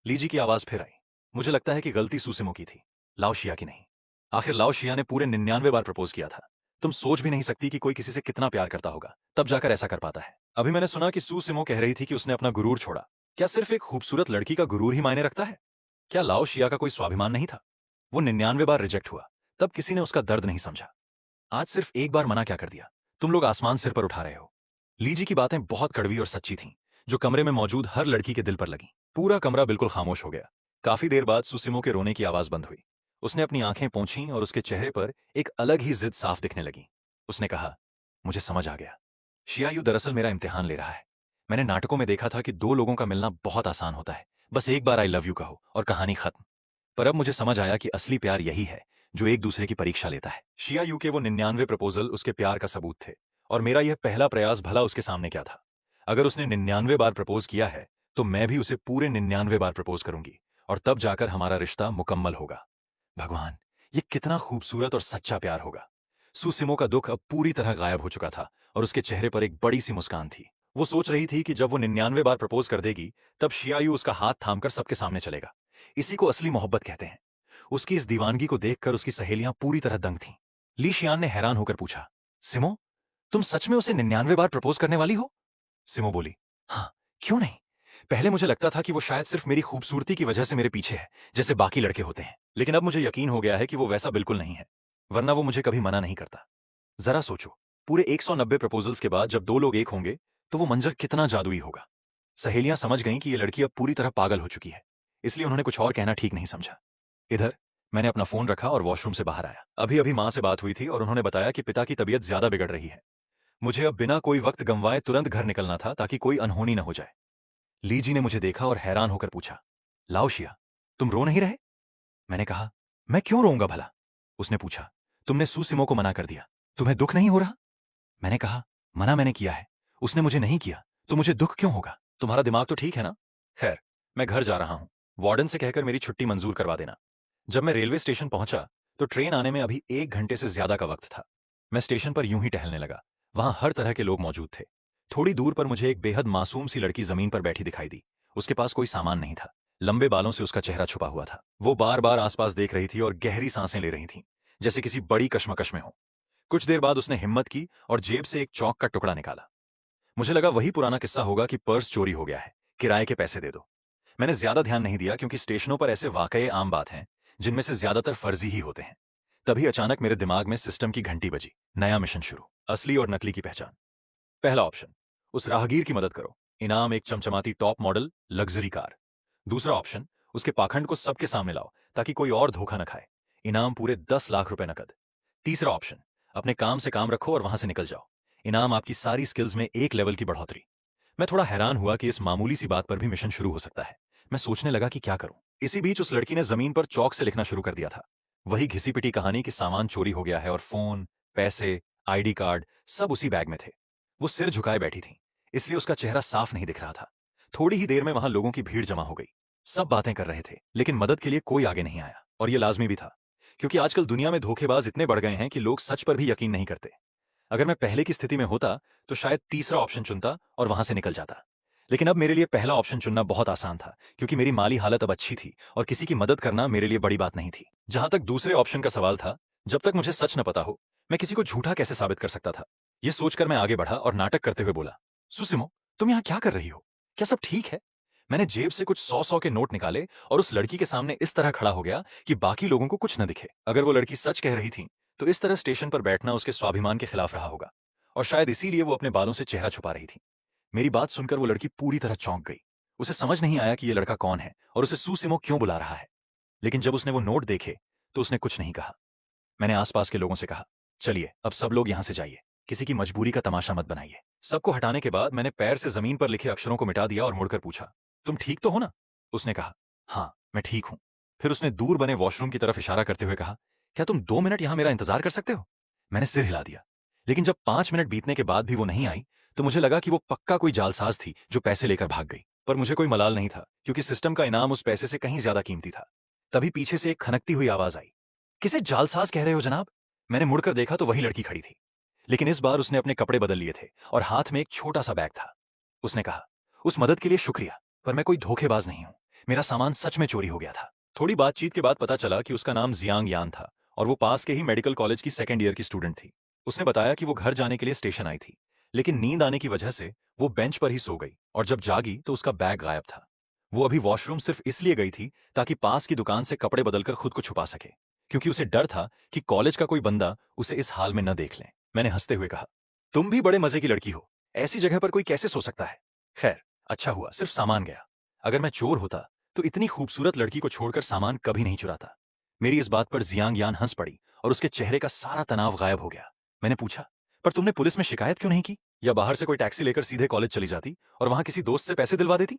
लीजी की आवाज फिर आई, मुझे लगता है कि गलती सुसिमो की थी, लाओ शिया की नहीं। आखिर लाओ शिया ने पूरे 99 बार प्रपोज किया था। तुम सोच भी नहीं सकती कि कोई किसी से कितना प्यार करता होगा तब जाकर ऐसा कर पाता है। अभी मैंने सुना कि सुसिमो कह रही थी कि उसने अपना गुरूर छोड़ा। क्या सिर्फ एक खूबसूरत लड़की का गुरूर ही मायने रखता है? क्या लाओ शिया का कोई स्वाभिमान नहीं था? वो 99 बार रिजेक्ट हुआ तब किसी ने उसका दर्द नहीं समझा। आज सिर्फ एक बार मना क्या कर दिया? तुम लोग आसमान सिर पर उठा रहे हो। लीजी की बातें बहुत कड़वी और सच्ची थीं, जो कमरे में मौजूद हर लड़की के दिल पर लगी। पूरा कमरा बिल्कुल खामोश हो गया। काफी देर बाद सुसिमो के रोने की आवाज बंद हुई। उसने अपनी आंखें पोंछीं और उसके चेहरे पर एक अलग ही जिद साफ दिखने लगी। उसने कहा, मुझे समझ आ गया। शियायू दरअसल मेरा इम्तिहान ले रहा है। मैंने नाटकों में देखा था कि दो लोगों का मिलना बहुत आसान होता है, बस एक बार आई लव यू कहो और कहानी खत्म। पर अब मुझे समझ आया कि असली प्यार यही है जो एक दूसरे की परीक्षा लेता है। शियायू के वो 99 प्रपोजल उसके प्यार का सबूत थे और मेरा यह पहला प्रयास भला उसके सामने क्या था। अगर उसने 99 बार प्रपोज किया है तो मैं भी उसे पूरे 99 बार प्रपोज करूंगी और तब जाकर हमारा रिश्ता मुकम्मल होगा। भगवान, ये कितना खूबसूरत और सच्चा प्यार होगा। सुसिमो का दुख अब पूरी तरह गायब हो चुका था और उसके चेहरे पर एक बड़ी सी मुस्कान थी। वो सोच रही थी कि जब वो 99 बार प्रपोज कर देगी तब शियायू उसका हाथ थामकर सबके सामने चलेगा। इसी को असली मोहब्बत कहते हैं। उसकी इस दीवानगी को देखकर उसकी सहेलियां पूरी तरह दंग थीं। ली शियान ने हैरान होकर पूछा, सिमो, तुम सच में उसे 99 बार प्रपोज करने वाली हो? सिमो बोली, हाँ, क्यों नहीं। पहले मुझे लगता था कि वो शायद सिर्फ मेरी खूबसूरती की वजह से मेरे पीछे है, जैसे बाकी लड़के होते हैं। लेकिन अब मुझे यकीन हो गया है कि वो वैसा बिल्कुल नहीं है, वरना वो मुझे कभी मना नहीं करता। जरा सोचो, पूरे 190 प्रपोजल्स के बाद जब दो लोग एक होंगे तो वो मंजर कितना जादुई होगा। सहेलियां समझ गईं कि ये लड़की अब पूरी तरह पागल हो चुकी है, इसलिए उन्होंने कुछ और कहना ठीक नहीं समझा। इधर मैंने अपना फोन रखा और वॉशरूम से बाहर आया। अभी अभी मां से बात हुई थी और उन्होंने बताया कि पिता की तबीयत ज्यादा बिगड़ रही है। मुझे अब बिना कोई वक्त गंवाए तुरंत घर निकलना था ताकि कोई अनहोनी न हो जाए। लीजी ने मुझे देखा और हैरान होकर पूछा, लाओ शिया, तुम रो नहीं रहे? मैंने कहा, मैं क्यों रोऊंगा भला? उसने पूछा, तुमने सुसिमो को मना कर दिया, तुम्हें दुख नहीं हो रहा? मैंने कहा, मना मैंने किया है, उसने मुझे नहीं किया, तो मुझे दुख क्यों होगा? तुम्हारा दिमाग तो ठीक है ना? खैर, मैं घर जा रहा हूं। वार्डन से कहकर मेरी छुट्टी मंजूर करवा देना। जब मैं रेलवे स्टेशन पहुंचा तो ट्रेन आने में अभी 1 घंटे से ज्यादा का वक्त था। मैं स्टेशन पर यूं ही टहलने लगा। वहां हर तरह के लोग मौजूद थे। थोड़ी दूर पर मुझे एक बेहद मासूम सी लड़की जमीन पर बैठी दिखाई दी। उसके पास कोई सामान नहीं था। लंबे बालों से उसका चेहरा छुपा हुआ था। वो बार बार आसपास देख रही थी और गहरी सांसें ले रही थी, जैसे किसी बड़ी कश्मकश में हो। कुछ देर बाद उसने हिम्मत की और जेब से एक चौक का टुकड़ा निकाला। मुझे लगा वही पुराना किस्सा होगा कि पर्स चोरी हो गया है, किराए के पैसे दे दो। मैंने ज्यादा ध्यान नहीं दिया क्योंकि स्टेशनों पर ऐसे वाकये आम बात हैं जिनमें से ज्यादातर फर्जी ही होते हैं। तभी अचानक मेरे दिमाग में सिस्टम की घंटी बजी। नया मिशन शुरू, असली और नकली की पहचान। पहला ऑप्शन, उस राहगीर की मदद करो। इनाम एक चमचमाती टॉप मॉडल लग्जरी कार। दूसरा ऑप्शन, उसके पाखंड को सबके सामने लाओ ताकि कोई और धोखा न खाए। इनाम पूरे 10 लाख रुपए नकद। तीसरा ऑप्शन, अपने काम से काम रखो और वहां से निकल जाओ। इनाम आपकी सारी स्किल्स में एक लेवल की बढ़ोतरी। मैं थोड़ा हैरान हुआ कि इस मामूली सी बात पर भी मिशन शुरू हो सकता है। मैं सोचने लगा कि क्या करूं। इसी बीच उस लड़की ने जमीन पर चौक से लिखना शुरू कर दिया था। वही घिसी पिटी कहानी कि सामान चोरी हो गया है और फोन, पैसे, आईडी कार्ड सब उसी बैग में थे। वो सिर झुकाए बैठी थी, इसलिए उसका चेहरा साफ नहीं दिख रहा था। थोड़ी ही देर में वहां लोगों की भीड़ जमा हो गई। सब बातें कर रहे थे, लेकिन मदद के लिए कोई आगे नहीं आया। और ये लाजमी भी था, क्योंकि आजकल दुनिया में धोखेबाज इतने बढ़ गए हैं कि लोग सच पर भी यकीन नहीं करते। अगर मैं पहले की स्थिति में होता तो शायद तीसरा ऑप्शन चुनता और वहां से निकल जाता। लेकिन अब मेरे लिए पहला ऑप्शन चुनना बहुत आसान था, क्योंकि मेरी माली हालत अब अच्छी थी और किसी की मदद करना मेरे लिए बड़ी बात नहीं थी। जहां तक दूसरे ऑप्शन का सवाल था, जब तक मुझे सच न पता हो, मैं किसी को झूठा कैसे साबित कर सकता था। यह सोचकर मैं आगे बढ़ा और नाटक करते हुए बोला, सुसिमो, तुम यहां क्या कर रही हो? क्या सब ठीक है? मैंने जेब से कुछ 100 के नोट निकाले और उस लड़की के सामने इस तरह खड़ा हो गया कि बाकी लोगों को कुछ न दिखे। अगर वो लड़की सच कह रही थी तो इस तरह स्टेशन पर बैठना उसके स्वाभिमान के खिलाफ रहा होगा, और शायद इसीलिए वो अपने बालों से चेहरा छुपा रही थी। मेरी बात सुनकर वो लड़की पूरी तरह चौंक गई। उसे समझ नहीं आया कि ये लड़का कौन है और उसे सुसिमो क्यों बुला रहा है। लेकिन जब उसने वो नोट देखे तो उसने कुछ नहीं कहा। मैंने आसपास के लोगों से कहा, चलिए अब सब लोग यहां से जाइए, किसी की मजबूरी का तमाशा मत बनाइए। सबको हटाने के बाद मैंने पैर से जमीन पर लिखे अक्षरों को मिटा दिया और मुड़कर पूछा, तुम ठीक तो हो ना? उसने कहा, हाँ मैं ठीक हूं। फिर उसने दूर बने वॉशरूम की तरफ इशारा करते हुए कहा, क्या तुम 2 मिनट यहां मेरा इंतजार कर सकते हो? मैंने सिर हिला दिया। लेकिन जब 5 मिनट बीतने के बाद भी वो नहीं आई तो मुझे लगा कि वो पक्का कोई जालसाज थी जो पैसे लेकर भाग गई। पर मुझे कोई मलाल नहीं था, क्योंकि सिस्टम का इनाम उस पैसे से कहीं ज्यादा कीमती था। तभी पीछे से एक खनकती हुई आवाज आई, किसे जालसाज कह रहे हो जनाब? मैंने मुड़कर देखा तो वही लड़की खड़ी थी, लेकिन इस बार उसने अपने कपड़े बदल लिए थे और हाथ में एक छोटा सा बैग था। उसने कहा, उस मदद के लिए शुक्रिया, पर मैं कोई धोखेबाज नहीं हूं। मेरा सामान सच में चोरी हो गया था। थोड़ी बातचीत के बाद पता चला कि उसका नाम जियांग यान था और वो पास के ही मेडिकल कॉलेज की 2nd ईयर की स्टूडेंट थी। उसने बताया कि वो घर जाने के लिए स्टेशन आई थी, लेकिन नींद आने की वजह से वो बेंच पर ही सो गई और जब जागी तो उसका बैग गायब था। वो अभी वॉशरूम सिर्फ इसलिए गई थी ताकि पास की दुकान से कपड़े बदलकर खुद को छुपा सके, क्योंकि उसे डर था कि कॉलेज का कोई बंदा उसे इस हाल में न देख ले। मैंने हंसते हुए कहा, तुम भी बड़े मजे की लड़की हो, ऐसी जगह पर कोई कैसे सो सकता है? खैर, अच्छा हुआ सिर्फ सामान गया। अगर मैं चोर होता तो इतनी खूबसूरत लड़की को छोड़कर सामान कभी नहीं चुराता। मेरी इस बात पर जियांग यान हंस पड़ी और उसके चेहरे का सारा तनाव गायब हो गया। मैंने पूछा, पर तुमने पुलिस में शिकायत क्यों नहीं की? या बाहर से कोई टैक्सी लेकर सीधे कॉलेज चली जाती और वहां किसी दोस्त से पैसे दिलवा देती?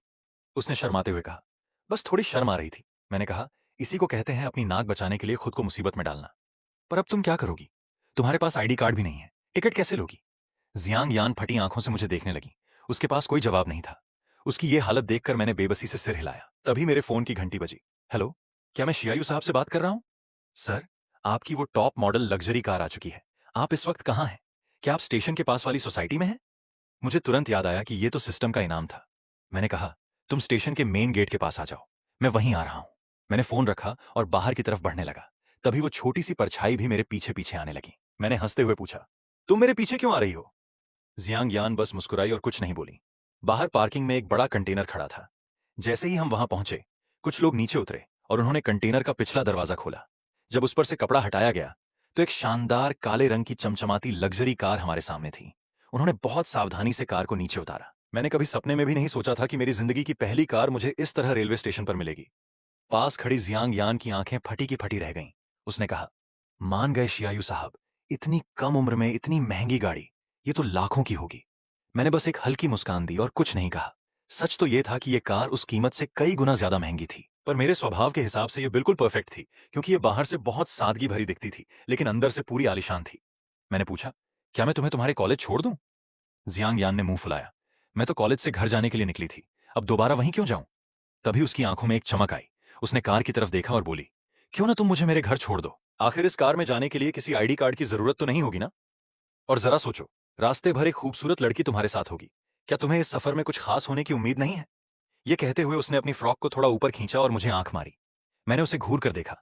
उसने शर्माते हुए कहा, बस थोड़ी शर्म आ रही थी। मैंने कहा, इसी को कहते हैं अपनी नाक बचाने के लिए खुद को मुसीबत में डालना। पर अब तुम क्या करोगी? तुम्हारे पास आईडी कार्ड भी नहीं है, टिकट कैसे लोगी? जियांग यान फटी आंखों से मुझे देखने लगी। उसके पास कोई जवाब नहीं था। उसकी ये हालत देखकर मैंने बेबसी से सिर हिलाया। तभी मेरे फोन की घंटी बजी। हेलो, क्या मैं शियायू साहब से बात कर रहा हूं? सर, आपकी वो टॉप मॉडल लग्जरी कार आ चुकी है। आप इस वक्त कहां हैं? क्या आप स्टेशन के पास वाली सोसाइटी में हैं? मुझे तुरंत याद आया कि ये तो सिस्टम का इनाम था। मैंने कहा, तुम स्टेशन के मेन गेट के पास आ जाओ, मैं वहीं आ रहा हूं। मैंने फोन रखा और बाहर की तरफ बढ़ने लगा। तभी वो छोटी सी परछाई भी मेरे पीछे पीछे आने लगी। मैंने हंसते हुए पूछा, तुम मेरे पीछे क्यों आ रही हो? जियांग यान बस मुस्कुराई और कुछ नहीं बोली। बाहर पार्किंग में एक बड़ा कंटेनर खड़ा था। जैसे ही हम वहां पहुंचे, कुछ लोग नीचे उतरे और उन्होंने कंटेनर का पिछला दरवाजा खोला। जब उस पर से कपड़ा हटाया गया तो एक शानदार काले रंग की चमचमाती लग्जरी कार हमारे सामने थी। उन्होंने बहुत सावधानी से कार को नीचे उतारा। मैंने कभी सपने में भी नहीं सोचा था कि मेरी जिंदगी की पहली कार मुझे इस तरह रेलवे स्टेशन पर मिलेगी। पास खड़ी जियांग यान की आंखें फटी की फटी रह गईं। उसने कहा, मान गए शियायू साहब, इतनी कम उम्र में इतनी महंगी गाड़ी, ये तो लाखों की होगी। मैंने बस एक हल्की मुस्कान दी और कुछ नहीं कहा। सच तो यह था कि यह कार उस कीमत से कई गुना ज्यादा महंगी थी, पर मेरे स्वभाव के हिसाब से यह बिल्कुल परफेक्ट थी, क्योंकि यह बाहर से बहुत सादगी भरी दिखती थी लेकिन अंदर से पूरी आलीशान थी। मैंने पूछा, क्या मैं तुम्हें तुम्हारे कॉलेज छोड़ दूं? जियांग यान ने मुंह फुलाया। मैं तो कॉलेज से घर जाने के लिए निकली थी, अब दोबारा वहीं क्यों जाऊं? तभी उसकी आंखों में एक चमक आई। उसने कार की तरफ देखा और बोली, क्यों ना तुम मुझे मेरे घर छोड़ दो? आखिर इस कार में जाने के लिए किसी आईडी कार्ड की जरूरत तो नहीं होगी ना? और जरा सोचो, रास्ते भर एक खूबसूरत लड़की तुम्हारे साथ होगी। क्या तुम्हें इस सफर में कुछ खास होने की उम्मीद नहीं है? ये कहते हुए उसने अपनी फ्रॉक को थोड़ा ऊपर खींचा और मुझे आंख मारी। मैंने उसे घूर कर देखा।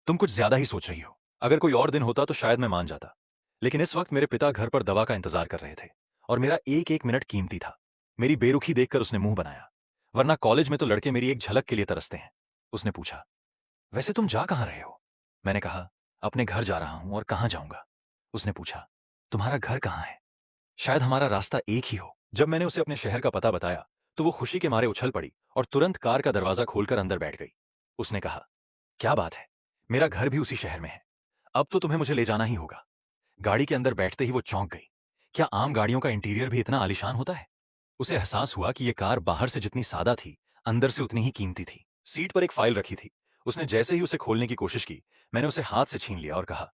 तुम कुछ ज्यादा ही सोच रही हो। अगर कोई और दिन होता तो शायद मैं मान जाता, लेकिन इस वक्त मेरे पिता घर पर दवा का इंतजार कर रहे थे और मेरा एक एक मिनट कीमती था। मेरी बेरुखी देखकर उसने मुंह बनाया, वरना कॉलेज में तो लड़के मेरी एक झलक के लिए तरसते हैं। उसने पूछा, वैसे तुम जा कहां रहे हो? मैंने कहा, अपने घर जा रहा हूं। और कहां जाऊंगा? उसने पूछा, तुम्हारा घर कहां है? शायद हमारा रास्ता एक ही हो। जब मैंने उसे अपने शहर का पता बताया तो वो खुशी के मारे उछल पड़ी और तुरंत कार का दरवाजा खोलकर अंदर बैठ गई। उसने कहा, क्या बात है, मेरा घर भी उसी शहर में है। अब तो तुम्हें मुझे ले जाना ही होगा। गाड़ी के अंदर बैठते ही वो चौंक गई। क्या आम गाड़ियों का इंटीरियर भी इतना आलीशान होता है? उसे एहसास हुआ कि यह कार बाहर से जितनी सादा थी, अंदर से उतनी ही कीमती थी। सीट पर एक फाइल रखी थी। उसने जैसे ही उसे खोलने की कोशिश की, मैंने उसे हाथ से छीन लिया और कहा,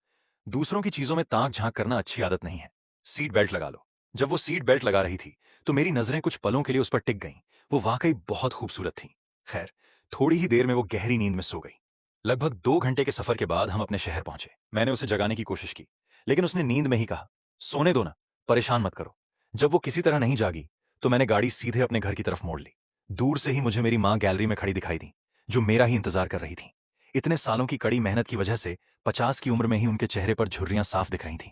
दूसरों की चीजों में ताक झांक करना अच्छी आदत नहीं है। सीट बेल्ट लगा लो। जब वो सीट बेल्ट लगा रही थी तो मेरी नजरें कुछ पलों के लिए उस पर टिक गईं। वो वाकई बहुत खूबसूरत थी। खैर, थोड़ी ही देर में वो गहरी नींद में सो गई। लगभग 2 घंटे के सफर के बाद हम अपने शहर पहुंचे। मैंने उसे जगाने की कोशिश की, लेकिन उसने नींद में ही कहा, सोने दो ना, परेशान मत करो। जब वो किसी तरह नहीं जागी तो मैंने गाड़ी सीधे अपने घर की तरफ मोड़ ली। दूर से ही मुझे मेरी माँ गैलरी में खड़ी दिखाई दी, जो मेरा ही इंतजार कर रही थी। इतने सालों की कड़ी मेहनत की वजह से 50 की उम्र में ही उनके चेहरे पर झुर्रियां साफ दिख रही थीं।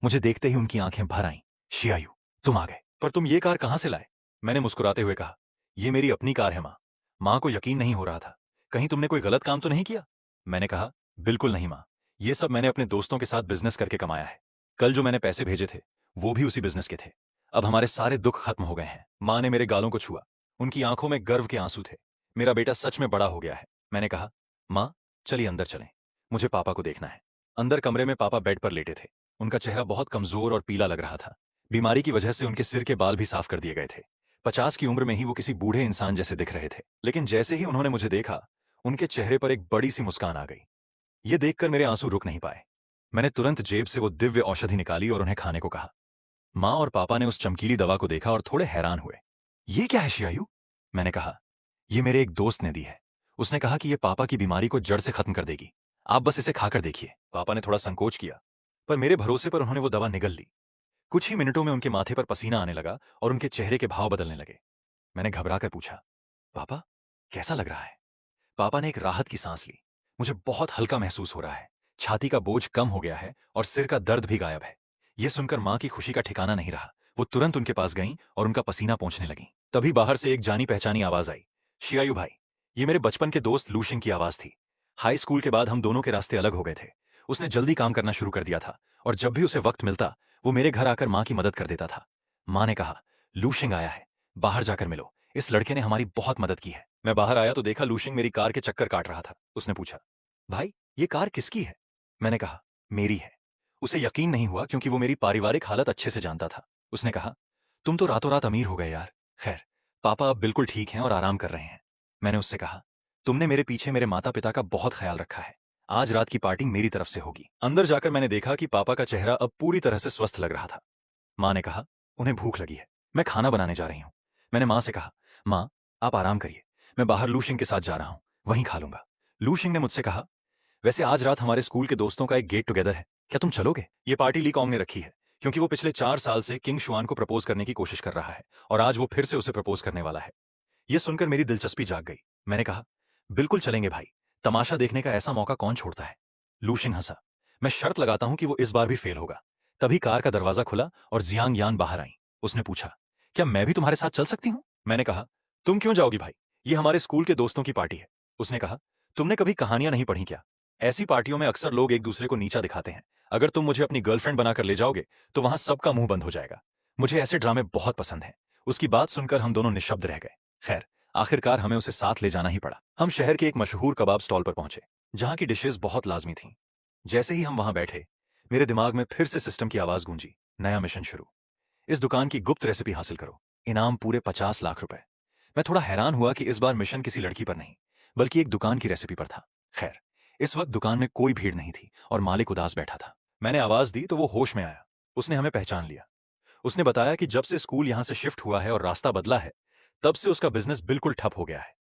मुझे देखते ही उनकी आंखें भर आईं। शियायू, तुम आ गए। पर तुम ये कार कहां से लाए? मैंने मुस्कुराते हुए कहा, यह मेरी अपनी कार है माँ। माँ को यकीन नहीं हो रहा था। कहीं तुमने कोई गलत काम तो नहीं किया? मैंने कहा, बिल्कुल नहीं माँ। ये सब मैंने अपने दोस्तों के साथ बिजनेस करके कमाया है। कल जो मैंने पैसे भेजे थे वो भी उसी बिजनेस के थे। अब हमारे सारे दुख खत्म हो गए हैं। माँ ने मेरे गालों को छुआ। उनकी आंखों में गर्व के आंसू थे। मेरा बेटा सच में बड़ा हो गया है। मैंने कहा, माँ चलिए अंदर चलें, मुझे पापा को देखना है। अंदर कमरे में पापा बेड पर लेटे थे। उनका चेहरा बहुत कमजोर और पीला लग रहा था। बीमारी की वजह से उनके सिर के बाल भी साफ कर दिए गए थे। 50 की उम्र में ही वो किसी बूढ़े इंसान जैसे दिख रहे थे। लेकिन जैसे ही उन्होंने मुझे देखा, उनके चेहरे पर एक बड़ी सी मुस्कान आ गई। ये देखकर मेरे आंसू रुक नहीं पाए। मैंने तुरंत जेब से वो दिव्य औषधि निकाली और उन्हें खाने को कहा। माँ और पापा ने उस चमकीली दवा को देखा और थोड़े हैरान हुए। ये क्या है शियायु? मैंने कहा, ये मेरे एक दोस्त ने दी है। उसने कहा कि ये पापा की बीमारी को जड़ से खत्म कर देगी। आप बस इसे खाकर देखिए। पापा ने थोड़ा संकोच किया, पर मेरे भरोसे पर उन्होंने वो दवा निगल ली। कुछ ही मिनटों में उनके माथे पर पसीना आने लगा और उनके चेहरे के भाव बदलने लगे। मैंने घबराकर पूछा, पापा कैसा लग रहा है? पापा ने एक राहत की सांस ली। मुझे बहुत हल्का महसूस हो रहा है। छाती का बोझ कम हो गया है और सिर का दर्द भी गायब है। यह सुनकर मां की खुशी का ठिकाना नहीं रहा। वो तुरंत उनके पास गईं और उनका पसीना पोंछने लगीं। तभी बाहर से एक जानी पहचानी आवाज आई, शियायु भाई। ये मेरे बचपन के दोस्त लूशिंग की आवाज थी। हाई स्कूल के बाद हम दोनों के रास्ते अलग हो गए थे। उसने जल्दी काम करना शुरू कर दिया था और जब भी उसे वक्त मिलता वो मेरे घर आकर मां की मदद कर देता था। मां ने कहा, लूशिंग आया है, बाहर जाकर मिलो। इस लड़के ने हमारी बहुत मदद की है। मैं बाहर आया तो देखा लूशिंग मेरी कार के चक्कर काट रहा था। उसने पूछा, भाई ये कार किसकी है? मैंने कहा, मेरी है। उसे यकीन नहीं हुआ क्योंकि वो मेरी पारिवारिक हालत अच्छे से जानता था। उसने कहा, तुम तो रातों रात अमीर हो गए यार। खैर, पापा अब बिल्कुल ठीक हैं और आराम कर रहे हैं। मैंने उससे कहा, तुमने मेरे पीछे मेरे माता पिता का बहुत ख्याल रखा है। आज रात की पार्टी मेरी तरफ से होगी। अंदर जाकर मैंने देखा कि पापा का चेहरा अब पूरी तरह से स्वस्थ लग रहा था। मां ने कहा, उन्हें भूख लगी है, मैं खाना बनाने जा रही हूं। मैंने मां से कहा, मां आप आराम करिए, मैं बाहर लूशिंग के साथ जा रहा हूं, वहीं खा लूंगा। लूशिंग ने मुझसे कहा, वैसे आज रात हमारे स्कूल के दोस्तों का एक गेट टुगेदर है, क्या तुम चलोगे? ये पार्टी ली कॉन्ग ने रखी है क्योंकि वो पिछले 4 साल से किंग शुआन को प्रपोज करने की कोशिश कर रहा है और आज वो फिर से उसे प्रपोज करने वाला है। यह सुनकर मेरी दिलचस्पी जाग गई। मैंने कहा, बिल्कुल चलेंगे भाई, तमाशा देखने का ऐसा मौका कौन छोड़ता है? लूशिंग हंसा, मैं शर्त लगाता हूं कि वो इस बार भी फेल होगा। तभी कार का दरवाजा खुला और जियांग यान बाहर आई। उसने पूछा, क्या मैं भी तुम्हारे साथ चल सकती हूं? मैंने कहा, तुम क्यों जाओगी भाई, ये हमारे स्कूल के दोस्तों की पार्टी है। उसने कहा, तुमने कभी कहानियां नहीं पढ़ी क्या? ऐसी पार्टियों में अक्सर लोग एक दूसरे को नीचा दिखाते हैं। अगर तुम मुझे अपनी गर्लफ्रेंड बनाकर ले जाओगे तो वहां सबका मुंह बंद हो जाएगा। मुझे ऐसे ड्रामे बहुत पसंद हैं। उसकी बात सुनकर हम दोनों निशब्द रह गए। खैर, आखिरकार हमें उसे साथ ले जाना ही पड़ा। हम शहर के एक मशहूर कबाब स्टॉल पर पहुंचे, जहां की डिशेस बहुत लाजमी थीं। जैसे ही हम वहां बैठे, मेरे दिमाग में फिर से सिस्टम की आवाज गूंजी, नया मिशन शुरू। इस दुकान की गुप्त रेसिपी हासिल करो, इनाम पूरे 50 लाख रुपए। मैं थोड़ा हैरान हुआ कि इस बार मिशन किसी लड़की पर नहीं, बल्कि एक दुकान की रेसिपी पर था। खैर, इस वक्त दुकान में कोई भीड़ नहीं थी और मालिक उदास बैठा था। मैंने आवाज दी तो वो होश में आया। उसने हमें पहचान लिया। उसने बताया कि जब से स्कूल यहां से शिफ्ट हुआ है और रास्ता बदला है, तब से उसका बिजनेस बिल्कुल ठप हो गया है।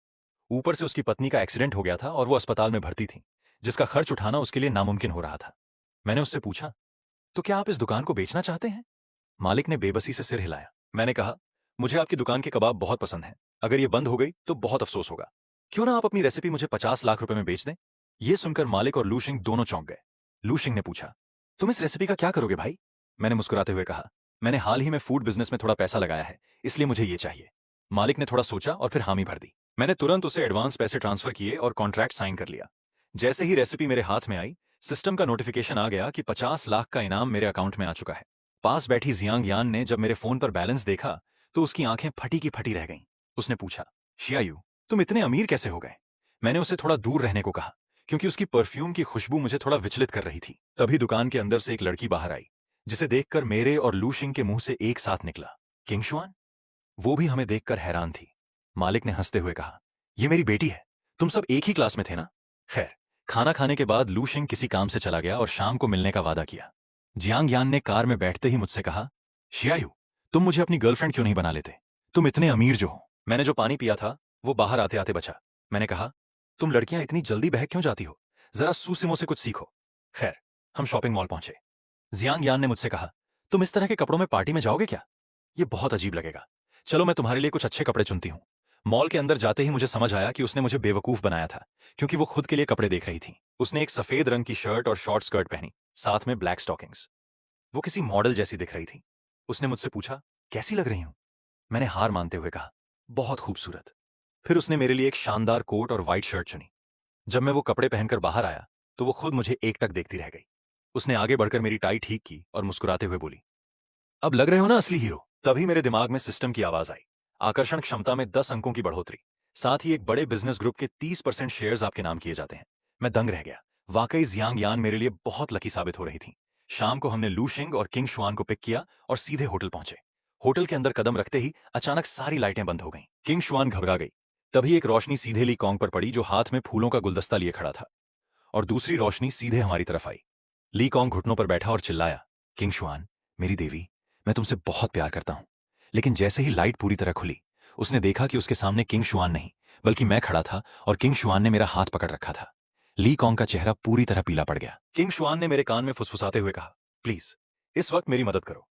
ऊपर से उसकी पत्नी का एक्सीडेंट हो गया था और वो अस्पताल में भर्ती थी, जिसका खर्च उठाना उसके लिए नामुमकिन हो रहा था। मैंने उससे पूछा, तो क्या आप इस दुकान को बेचना चाहते हैं? मालिक ने बेबसी से सिर हिलाया। मैंने कहा, मुझे आपकी दुकान के कबाब बहुत पसंद हैं। अगर ये बंद हो गई तो बहुत अफसोस होगा। क्यों ना आप अपनी रेसिपी मुझे 50 लाख रुपए में बेच दें? यह सुनकर मालिक और लूशिंग दोनों चौंक गए। लूशिंग ने पूछा, तुम इस रेसिपी का क्या करोगे भाई? मैंने मुस्कुराते हुए कहा, मैंने हाल ही में फूड बिजनेस में थोड़ा पैसा लगाया है, इसलिए मुझे ये चाहिए। मालिक ने थोड़ा सोचा और फिर हामी भर दी। मैंने तुरंत उसे एडवांस पैसे ट्रांसफर किए और कॉन्ट्रैक्ट साइन कर लिया। जैसे ही रेसिपी मेरे हाथ में आई, सिस्टम का नोटिफिकेशन आ गया कि 50 लाख का इनाम मेरे अकाउंट में आ चुका है। पास बैठी जियांग यान ने जब मेरे फोन पर बैलेंस देखा तो उसकी आंखें फटी की फटी रह गईं। उसने पूछा, शियायू तुम इतने अमीर कैसे हो गए? मैंने उसे थोड़ा दूर रहने को कहा क्योंकि उसकी परफ्यूम की खुशबू मुझे थोड़ा विचलित कर रही थी। तभी दुकान के अंदर से एक लड़की बाहर आई, जिसे देखकर मेरे और लूशिंग के मुंह से एक साथ निकला, किंगशुआन। वो भी हमें देखकर हैरान थी। मालिक ने हंसते हुए कहा, यह मेरी बेटी है, तुम सब एक ही क्लास में थे ना? खैर, खाना खाने के बाद लू शिंग किसी काम से चला गया और शाम को मिलने का वादा किया। जियांग यान ने कार में बैठते ही मुझसे कहा, शियायू, तुम मुझे अपनी गर्लफ्रेंड क्यों नहीं बना लेते? तुम इतने अमीर जो हो। मैंने जो पानी पिया था वो बाहर आते आते बचा। मैंने कहा, तुम लड़कियां इतनी जल्दी बहक क्यों जाती हो? जरा सूसिमो से कुछ सीखो। खैर, हम शॉपिंग मॉल पहुंचे। जियांग यान ने मुझसे कहा, तुम इस तरह के कपड़ों में पार्टी में जाओगे क्या? ये बहुत अजीब लगेगा। चलो मैं तुम्हारे लिए कुछ अच्छे कपड़े चुनती हूँ। मॉल के अंदर जाते ही मुझे समझ आया कि उसने मुझे बेवकूफ बनाया था, क्योंकि वो खुद के लिए कपड़े देख रही थी। उसने एक सफेद रंग की शर्ट और शॉर्ट स्कर्ट पहनी, साथ में ब्लैक स्टॉकिंग्स। वो किसी मॉडल जैसी दिख रही थी। उसने मुझसे पूछा, कैसी लग रही हूं? मैंने हार मानते हुए कहा, बहुत खूबसूरत। फिर उसने मेरे लिए एक शानदार कोट और व्हाइट शर्ट चुनी। जब मैं वो कपड़े पहनकर बाहर आया तो वो खुद मुझे एकटक देखती रह गई। उसने आगे बढ़कर मेरी टाई ठीक की और मुस्कुराते हुए बोली, अब लग रहे हो ना असली हीरो। तभी मेरे दिमाग में सिस्टम की आवाज आई, आकर्षण क्षमता में 10 अंकों की बढ़ोतरी, साथ ही एक बड़े बिजनेस ग्रुप के 30% शेयर्स आपके नाम किए जाते हैं। मैं दंग रह गया। वाकई जियांग यान मेरे लिए बहुत लकी साबित हो रही थी। शाम को हमने लू शिंग और किंग शुआन को पिक किया और सीधे होटल पहुंचे। होटल के अंदर कदम रखते ही अचानक सारी लाइटें बंद हो गईं। किंग शुआन घबरा गई। तभी एक रोशनी सीधे ली कॉन्ग पर पड़ी, जो हाथ में फूलों का गुलदस्ता लिए खड़ा था, और दूसरी रोशनी सीधे हमारी तरफ आई। ली कॉन्ग घुटनों पर बैठा और चिल्लाया, किंग शुआन, मेरी देवी, मैं तुमसे बहुत प्यार करता हूं। लेकिन जैसे ही लाइट पूरी तरह खुली, उसने देखा कि उसके सामने किंग शुआन नहीं बल्कि मैं खड़ा था, और किंग शुआन ने मेरा हाथ पकड़ रखा था। ली कॉन्ग का चेहरा पूरी तरह पीला पड़ गया। किंग शुआन ने मेरे कान में फुसफुसाते हुए कहा, प्लीज इस वक्त मेरी मदद करो।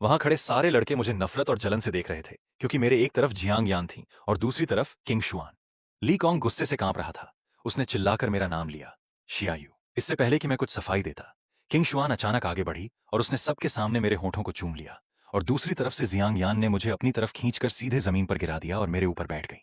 वहां खड़े सारे लड़के मुझे नफरत और जलन से देख रहे थे, क्योंकि मेरे एक तरफ जियांग यान थी और दूसरी तरफ किंग शुआन। ली कॉन्ग गुस्से से कांप रहा था। उसने चिल्लाकर मेरा नाम लिया, शियायू। इससे पहले कि मैं कुछ सफाई देता, किंग शुआन अचानक आगे बढ़ी और उसने सबके सामने मेरे होठों को चूम लिया, और दूसरी तरफ से जियांग यान ने मुझे अपनी तरफ खींचकर सीधे जमीन पर गिरा दिया और मेरे ऊपर बैठ गई।